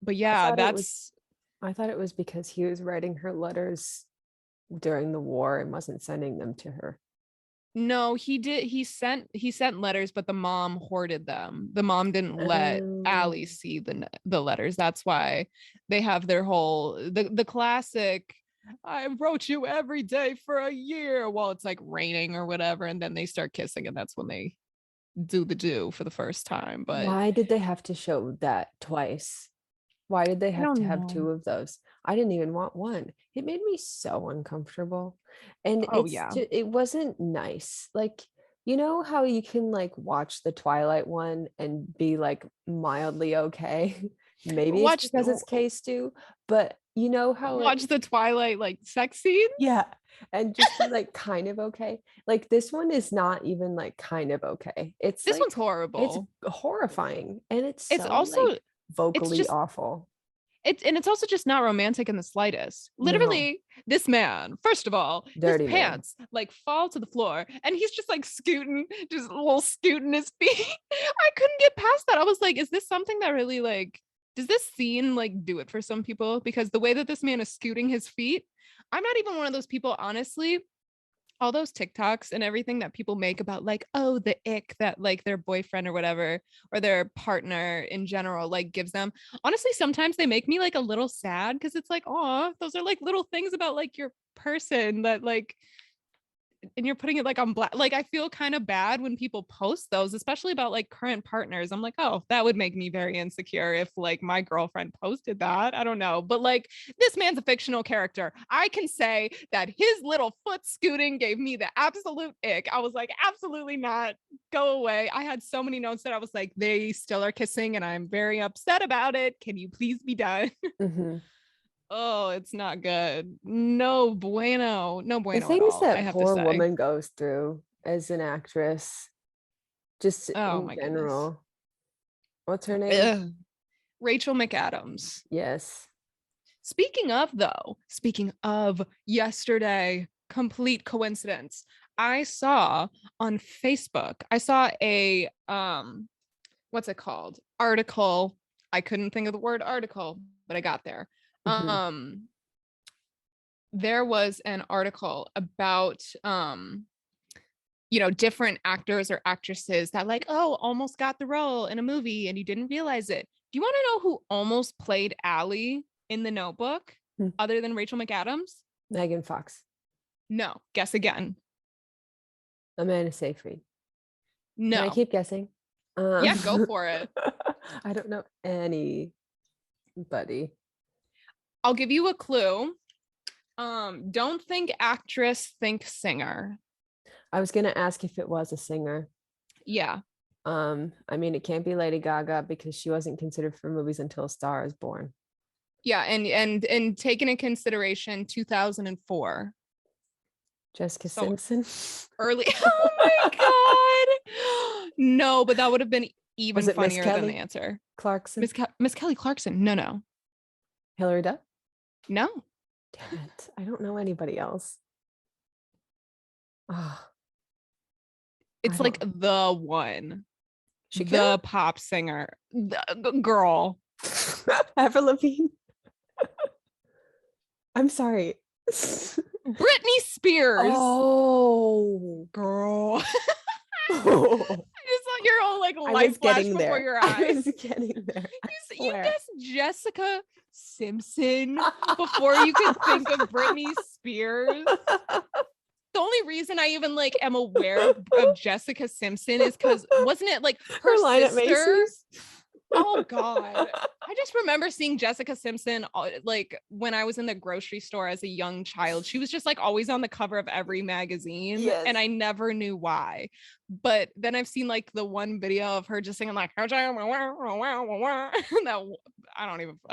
But yeah, I thought it was because he was writing her letters during the war and wasn't sending them to her. no, he sent letters, but the mom hoarded them. The mom didn't let Allie see the letters. That's why they have their whole the classic I wrote you every day for a year while it's like raining or whatever, and then they start kissing, and that's when they do for the first time. But Why did they have to show that twice? Why did they I have to don't have know. 2 of those? I didn't even want one. It made me so uncomfortable. And Oh yeah. it wasn't nice. Like, you know how you can like watch the Twilight one and be like mildly okay? Maybe it's Watch because it's case two, but you know how watch the Twilight like sex scene. yeah, and just be like kind of okay. Like this one is not even like kind of okay. It's This like one's horrible. it's horrifying and it's It's so also like it's vocally just awful. it's also just not romantic in the slightest. No, Literally, this man, first of all, his dirty man. pants like fall to the floor and he's just like scooting, just a little scooting his feet. I couldn't get past that. I was like, is this something that really like does this scene like do it for some people? Because the way that this man is scooting his feet, I'm not even one of those people, honestly. All those TikToks and everything that people make about like, oh, the ick that like their boyfriend or whatever, or their partner in general, like gives them. Honestly, sometimes they make me like a little sad because it's like, oh, those are like little things about like your person that like and you're putting it like on black. Like I feel kind of bad when people post those, especially about like current partners. I'm like, oh, that would make me very insecure if like my girlfriend posted that. I don't know. But like this man's a fictional character. I can say that his little foot scooting gave me the absolute ick. I was like, absolutely not. Go away. I had so many notes that I was like, they still are kissing and I'm very upset about it. Can you please be done? Mhm. Oh, it's not good. No bueno. No The bueno at things all, I that have to poor say. woman goes through as an actress, just Oh in my goodness. general. What's her name? Ugh. Rachel McAdams. Yes. Speaking of yesterday, complete coincidence. I saw on Facebook, I saw a what's it called? Article. I couldn't think of the word article, but I got there. Mhm. There was an article about different actors or actresses that like, oh, almost got the role in a movie and you didn't realize it. Do you want to know who almost played Allie in The Notebook Hmm. other than Rachel McAdams? Megan Fox. No. Guess again. Amanda Seyfried. Can I No. keep guessing? Yeah, go for it. I don't know anybody. I'll give you a clue. Don't think actress, think singer. I was gonna ask if it was a singer. Yeah. I mean, it can't be Lady Gaga because she wasn't considered for movies until A Star Is Born. Yeah, and taken in consideration 2004. Jessica So Simpson. early. Oh my God. No, but that would have been even Was it Miss funnier than the Kelly answer. Clarkson? Miss Kelly Clarkson. No. Hillary Duff? No. Damn it. I don't know anybody else. Oh, It's like the one. Shakira? The pop singer. The girl. Avril Lavigne. I'm sorry. Britney Spears. Oh, Girl. oh. I just your own like I light was flash getting before there. your I eyes. was getting there. You guessed Jessica Simpson before you could think of Britney Spears. The only reason I even like am aware of Jessica Simpson is because wasn't it like her line at sister? Macy's. Oh God. I just remember seeing Jessica Simpson like when I was in the grocery store as a young child. She was just like always on the cover of every magazine. Yes. And I never knew why. But then I've seen like the one video of her just singing like that I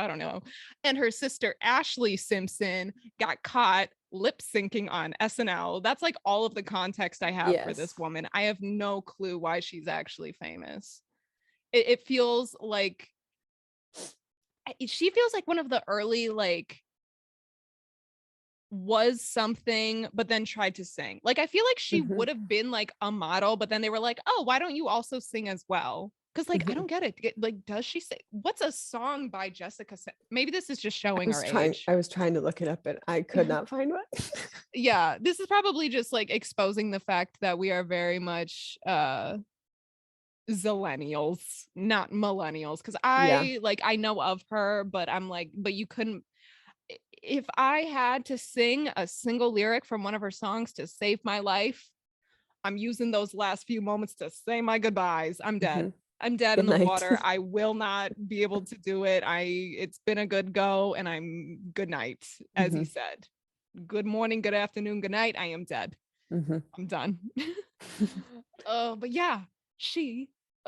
don't know. And her sister Ashley Simpson got caught lip syncing on SNL. That's like all of the context I have for this woman. I have no clue why she's actually famous. It feels like she feels like one of the early like was something but then tried to sing. Like I feel like she would have been like a model, but then they were like, oh, why don't you also sing as well? Because like I don't get it. Like, does she say what's a song by Jessica? Maybe this is just showing our age. I was trying to look it up and I could not find one. Yeah, this is probably just like exposing the fact that we are very much zillennials, not millennials, because I know of her, but I'm like, but you couldn't. If I had to sing a single lyric from one of her songs to save my life, I'm using those last few moments to say my goodbyes. I'm dead. I'm dead in the water. I will not be able to do it. It's been a good go, and I'm good night, as he said. Good morning, good afternoon, good night. I am dead. I'm done. But yeah,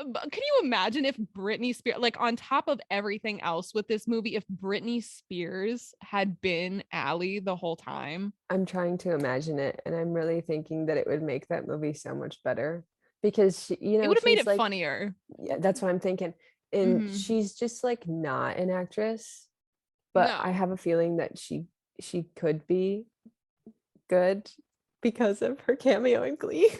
can you imagine if Britney Spears, like on top of everything else with this movie, if Britney Spears had been Allie the whole time? I'm trying to imagine it, and I'm really thinking that it would make that movie so much better because she, you know, it would have made it like, funnier. Yeah, that's what I'm thinking. And she's just like not an actress, but I have a feeling that she could be good because of her cameo in Glee.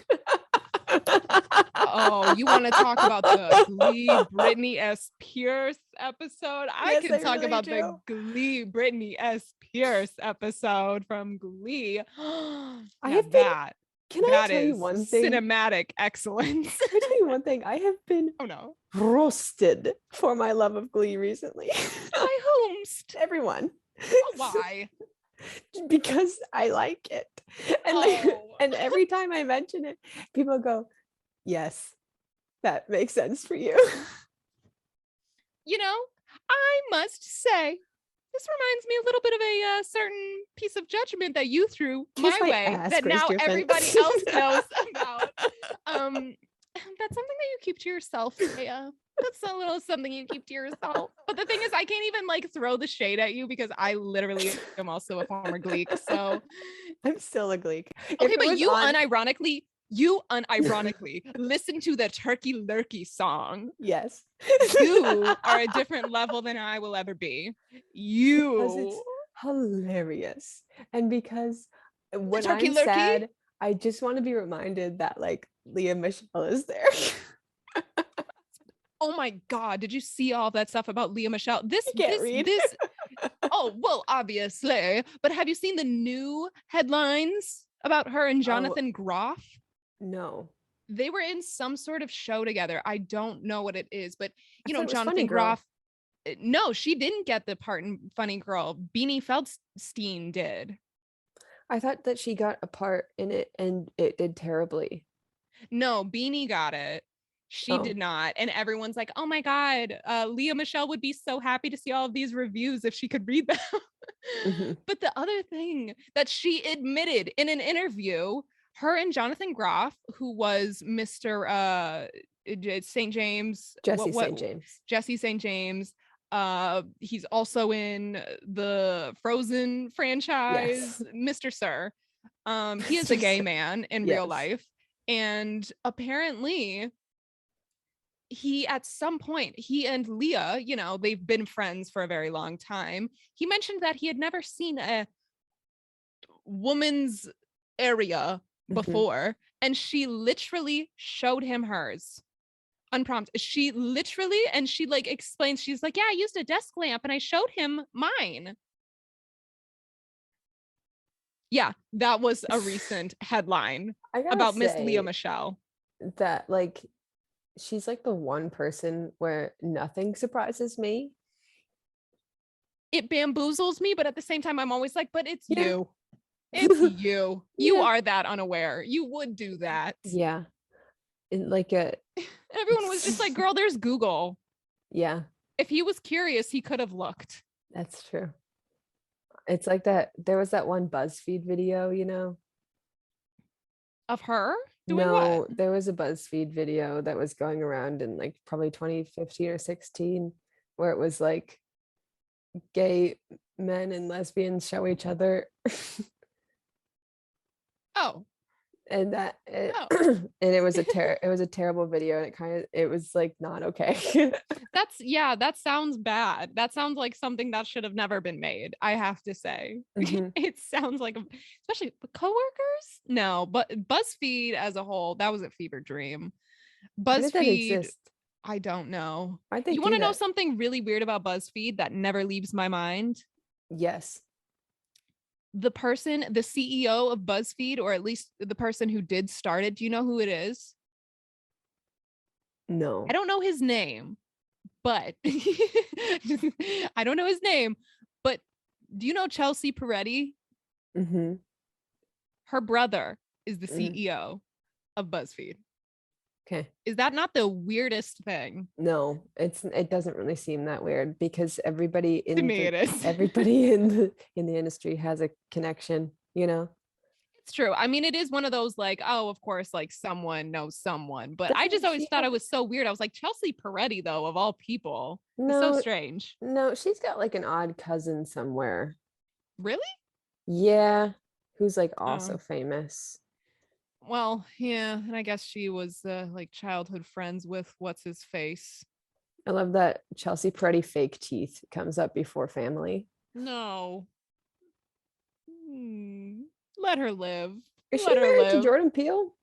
Oh, you want to talk about the Glee Britney S. Pierce episode? I can talk about the Glee Britney S. Pierce episode from Glee. I have that. Can I tell you one thing? Cinematic excellence. Can I tell you one thing? I have been roasted for my love of Glee recently. By whomst? Everyone. Oh, why? Because I like it. And every time I mention it, people go, yes, that makes sense for you. You know, I must say, this reminds me a little bit of a certain piece of judgment that you threw my way that now everybody else knows about. That's something that you keep to yourself, Leia. That's a little something you keep to yourself. But the thing is, I can't even like throw the shade at you because I literally am also a former Gleek. So I'm still a Gleek. Okay, but you unironically listen to the Turkey Lurkey song. Yes. You are a different level than I will ever be. Because it's hilarious. And because when I'm sad, I just want to be reminded that like Leah Michelle is there. Oh my God, did you see all that stuff about Leah Michelle? This oh, well, obviously. But have you seen the new headlines about her and Jonathan Groff? No. They were in some sort of show together. I don't know what it is, but you know, Jonathan Groff. No, she didn't get the part in Funny Girl. Beanie Feldstein did. I thought that she got a part in it and it did terribly. No, Beanie got it. She did not. And everyone's like, oh my God, Leah Michelle would be so happy to see all of these reviews if she could read them. But the other thing that she admitted in an interview, her and Jonathan Groff, who was Mr. St. James. Jesse St. James. He's also in the Frozen franchise, Mr. Sir. He is a gay man in real life. And apparently at some point, he and Leah, you know, they've been friends for a very long time. He mentioned that he had never seen a woman's area before. And she literally showed him hers unprompted. She literally, and she like explains, she's like, yeah, I used a desk lamp and I showed him mine. Yeah, that was a recent headline about Miss Leah Michelle. That like she's like the one person where nothing surprises me. It bamboozles me, but at the same time, I'm always like, but it's Yeah. you. It's you. You Yeah. are that unaware. You would do that. Yeah. In like a Everyone was just like, girl, there's Google. yeah, If he was curious, he could have looked. that's true. It's like that. There was that one BuzzFeed video, you know? Of her doing what? No, there was a BuzzFeed video that was going around in like probably 2015 or 16, where it was like gay men and lesbians show each other. Oh, And that oh. and it was a terrible video, and it was like not okay. That sounds bad. That sounds like something that should have never been made, I have to say. Mhm. It sounds like, especially the coworkers. No, but BuzzFeed as a whole, that was a fever dream. Why did that BuzzFeed, exist? I don't know. Why'd they You want do to know that? something really weird about BuzzFeed that never leaves my mind? Yes. The CEO of BuzzFeed, or at least the person who did start it, do you know who it is? I No. don't know his name, but I don't know his name, but do you know Chelsea Peretti? Mm-hmm. Her brother is the Mm. CEO of BuzzFeed. Okay. Is that not the weirdest thing? No, it doesn't really seem that weird because To me, it is. everybody in the industry has a connection, you know. It's true. I mean, it is one of those like, oh, of course, like someone knows someone. But I just Doesn't always she thought have it was so weird. I was like, Chelsea Peretti, though, of all people, is so no, strange. no, she's got like an odd cousin somewhere. Really? Yeah, who's like Oh, also famous. well, yeah. And I guess she was like childhood friends with what's his face. I love that Chelsea Peretti fake teeth comes up before family. No. Hmm. Let her live. Is she Let her married to live. Jordan Peele?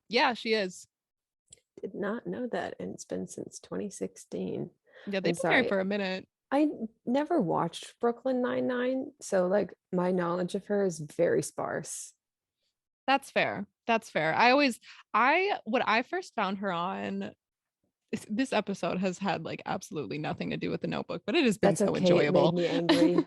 Yeah, she is. Did not know that, and it's been since 2016. Yeah, I'm they've been married sorry. for a minute. I never watched Brooklyn Nine-Nine, so like my knowledge of her is very sparse. That's fair. That's fair. What I first found her on, this episode has had like absolutely nothing to do with the Notebook, but it has been That's so okay. It made enjoyable. me angry.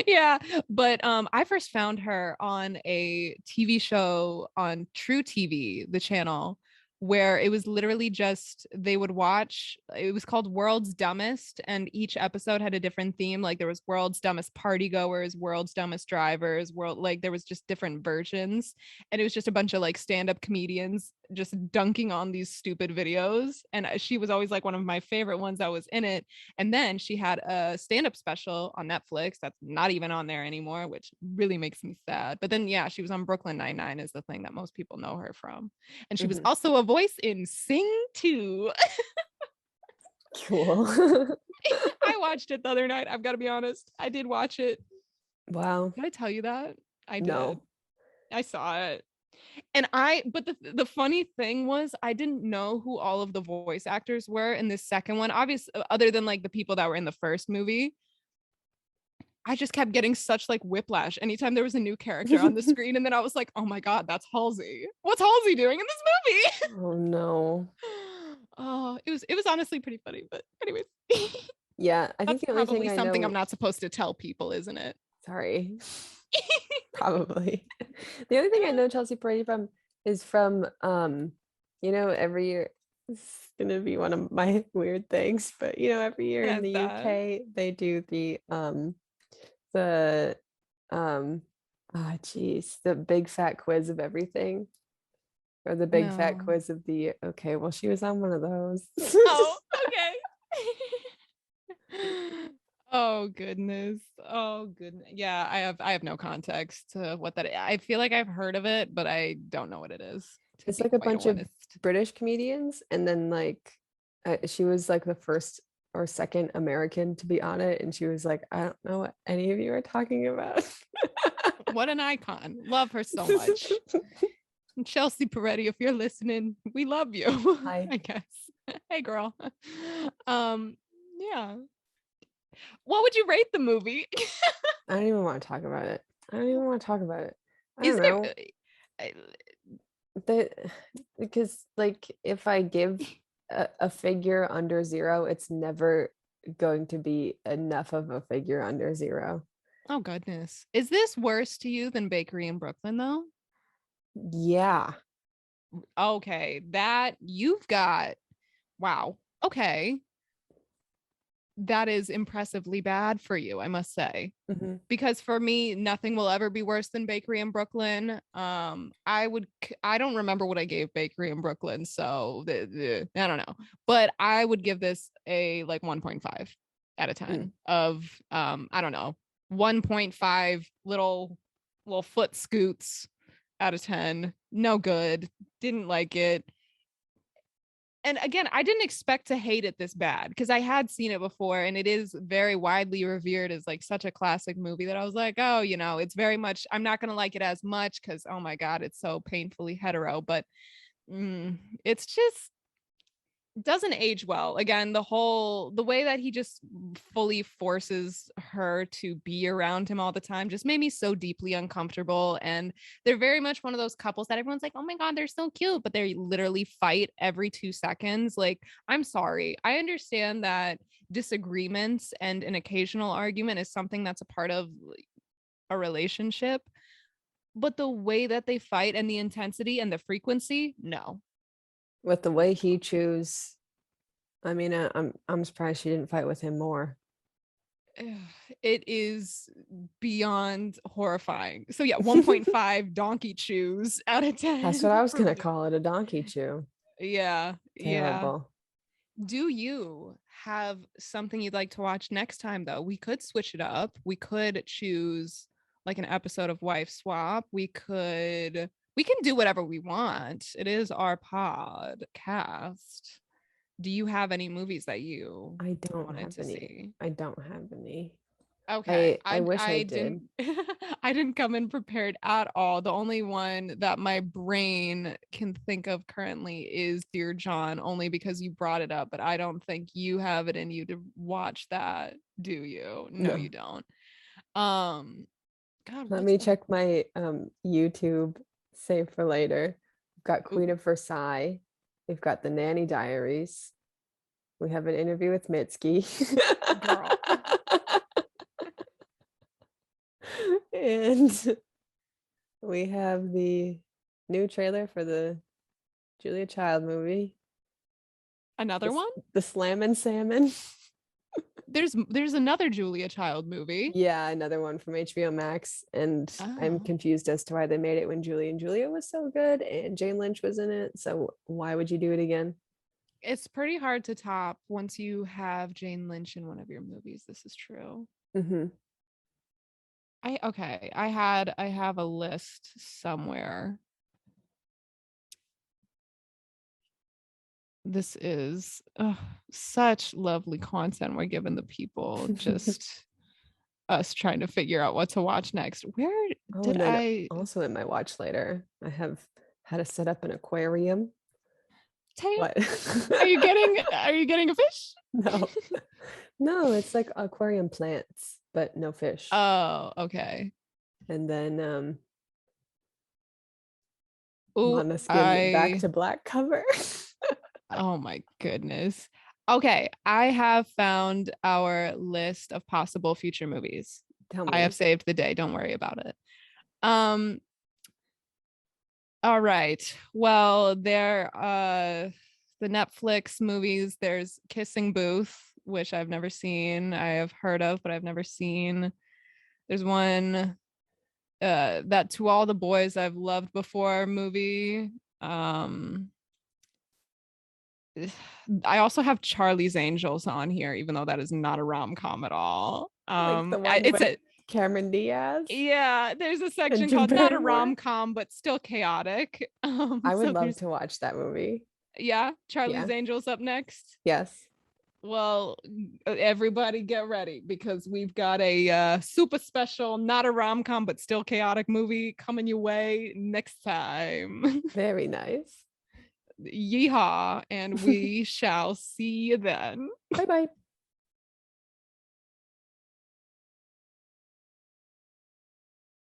Yeah, but I first found her on a TV show on True TV, the channel, where it was literally just they would watch, it was called World's Dumbest, and each episode had a different theme. Like there was World's Dumbest Party Goers, World's Dumbest Drivers, like there was just different versions, and it was just a bunch of like stand-up comedians just dunking on these stupid videos, and she was always like one of my favorite ones that was in it. And then she had a stand-up special on Netflix that's not even on there anymore, which really makes me sad. But then yeah, she was on Brooklyn Nine-Nine is the thing that most people know her from. And she was Mhm. also a voice in Sing 2. Cool. I watched it the other night. I've got to be honest. I did watch it. Wow. Did I tell you that? I did. No. I saw it. But the funny thing was I didn't know who all of the voice actors were in this second one, obviously, other than like the people that were in the first movie. I just kept getting such like whiplash anytime there was a new character on the screen. And then I was like, oh my God, that's Halsey. What's Halsey doing in this movie? Oh no. Oh, it was honestly pretty funny. But anyways, Yeah, I think that's the only thing probably I something I'm know, not supposed to tell people, isn't it? sorry, probably. The only thing I know Chelsea Peretti from is from you know, every year it's gonna be one of my weird things, but you know, every year And in as the that. UK they do the geez, the big fat quiz of everything. Or the big fat No. quiz of the okay, well, she was on one of those. Oh, okay. Oh goodness. Oh goodness. Yeah, I have no context to what that is. I feel like I've heard of it, but I don't know what it is, to It's be like a quite bunch of honest. British comedians, and then like she was like the first or second American to be on it, and she was like, I don't know what any of you are talking about. What an icon. Love her so much. Chelsea Peretti, if you're listening, we love you. Hi. I guess. Hey girl. Um, yeah. What would you rate the movie? I don't even want to talk about it. I don't even want to talk about it. I Is don't there know. That because like if I give a figure under zero, it's never going to be enough of a figure under zero. Oh goodness. Is this worse to you than Bakery in Brooklyn though? Yeah. Okay, that you've got, wow. Okay. That is impressively bad for you, I must say. Mm-hmm. Because for me, nothing will ever be worse than Bakery in Brooklyn. I don't remember what I gave Bakery in Brooklyn, so I don't know. But I would give this a like 1.5 out of 10 of I don't know, 1.5 little foot scoots out of 10. No good. Didn't like it. And again, I didn't expect to hate it this bad because I had seen it before and it is very widely revered as like such a classic movie that I was like, oh, it's very much, I'm not going to like it as much because, oh my God, it's so painfully hetero, but it's just doesn't age well. Again, the way that he just fully forces her to be around him all the time just made me so deeply uncomfortable. And they're very much one of those couples that everyone's like, oh my God, they're so cute, but they literally fight every 2 seconds. Like, I'm sorry, I understand that disagreements and an occasional argument is something that's a part of a relationship, but the way that they fight and the intensity and the frequency, no. With the way he chews, I mean, I'm surprised she didn't fight with him more. It is beyond horrifying. So yeah, 1.5 donkey chews out of 10. That's what I was gonna call it, a donkey chew. Yeah. Terrible. Yeah. Do you have something you'd like to watch next time though? We could switch it up. We could choose like an episode of Wife Swap. We can do whatever we want. It is our podcast. Do you have any movies that you I don't wanted have to any. see? I don't have any. Okay. I wish I didn't did. I didn't come in prepared at all. The only one that my brain can think of currently is Dear John, only because you brought it up, but I don't think you have it in you to watch that, do you? No, you don't. God, Let what's me check my YouTube save for later. We've got Queen Ooh, of Versailles. We've got the Nanny Diaries. We have an interview with Mitski. girl. And we have the new trailer for the Julia Child movie. Another one? The Slammin' Salmon. There's another Julia Child movie. Yeah, another one from HBO Max. And I'm Oh. confused as to why they made it when Julie and Julia was so good and Jane Lynch was in it. So why would you do it again? It's pretty hard to top once you have Jane Lynch in one of your movies. This is true. Mm-hmm. I have a list somewhere. This is such lovely content we're giving the people. Just us trying to figure out what to watch next. Where did I also in my watch later, I have how to set up an aquarium. What? Are you getting a fish? No, it's like aquarium plants, but no fish. Oh, okay. And then Oh, Måneskin Back to Black cover. Oh my goodness. Okay, I have found our list of possible future movies. Tell me. I have saved the day. Don't worry about it. All right. Well, there the Netflix movies, there's Kissing Booth, which I've never seen. I have heard of, but I've never seen. There's one that To All the Boys I've Loved Before movie. I also have Charlie's Angels on here, even though that is not a rom-com at all. Like the one it's with Cameron Diaz. Yeah, there's a section called Not a Rom-Com, but still chaotic. I would love to watch that movie. Yeah, Charlie's Angels up next. Yes. Well, everybody get ready because we've got a super special, not a rom-com, but still chaotic movie coming your way next time. Very nice. Yeehaw, and we shall see you then. Bye-bye.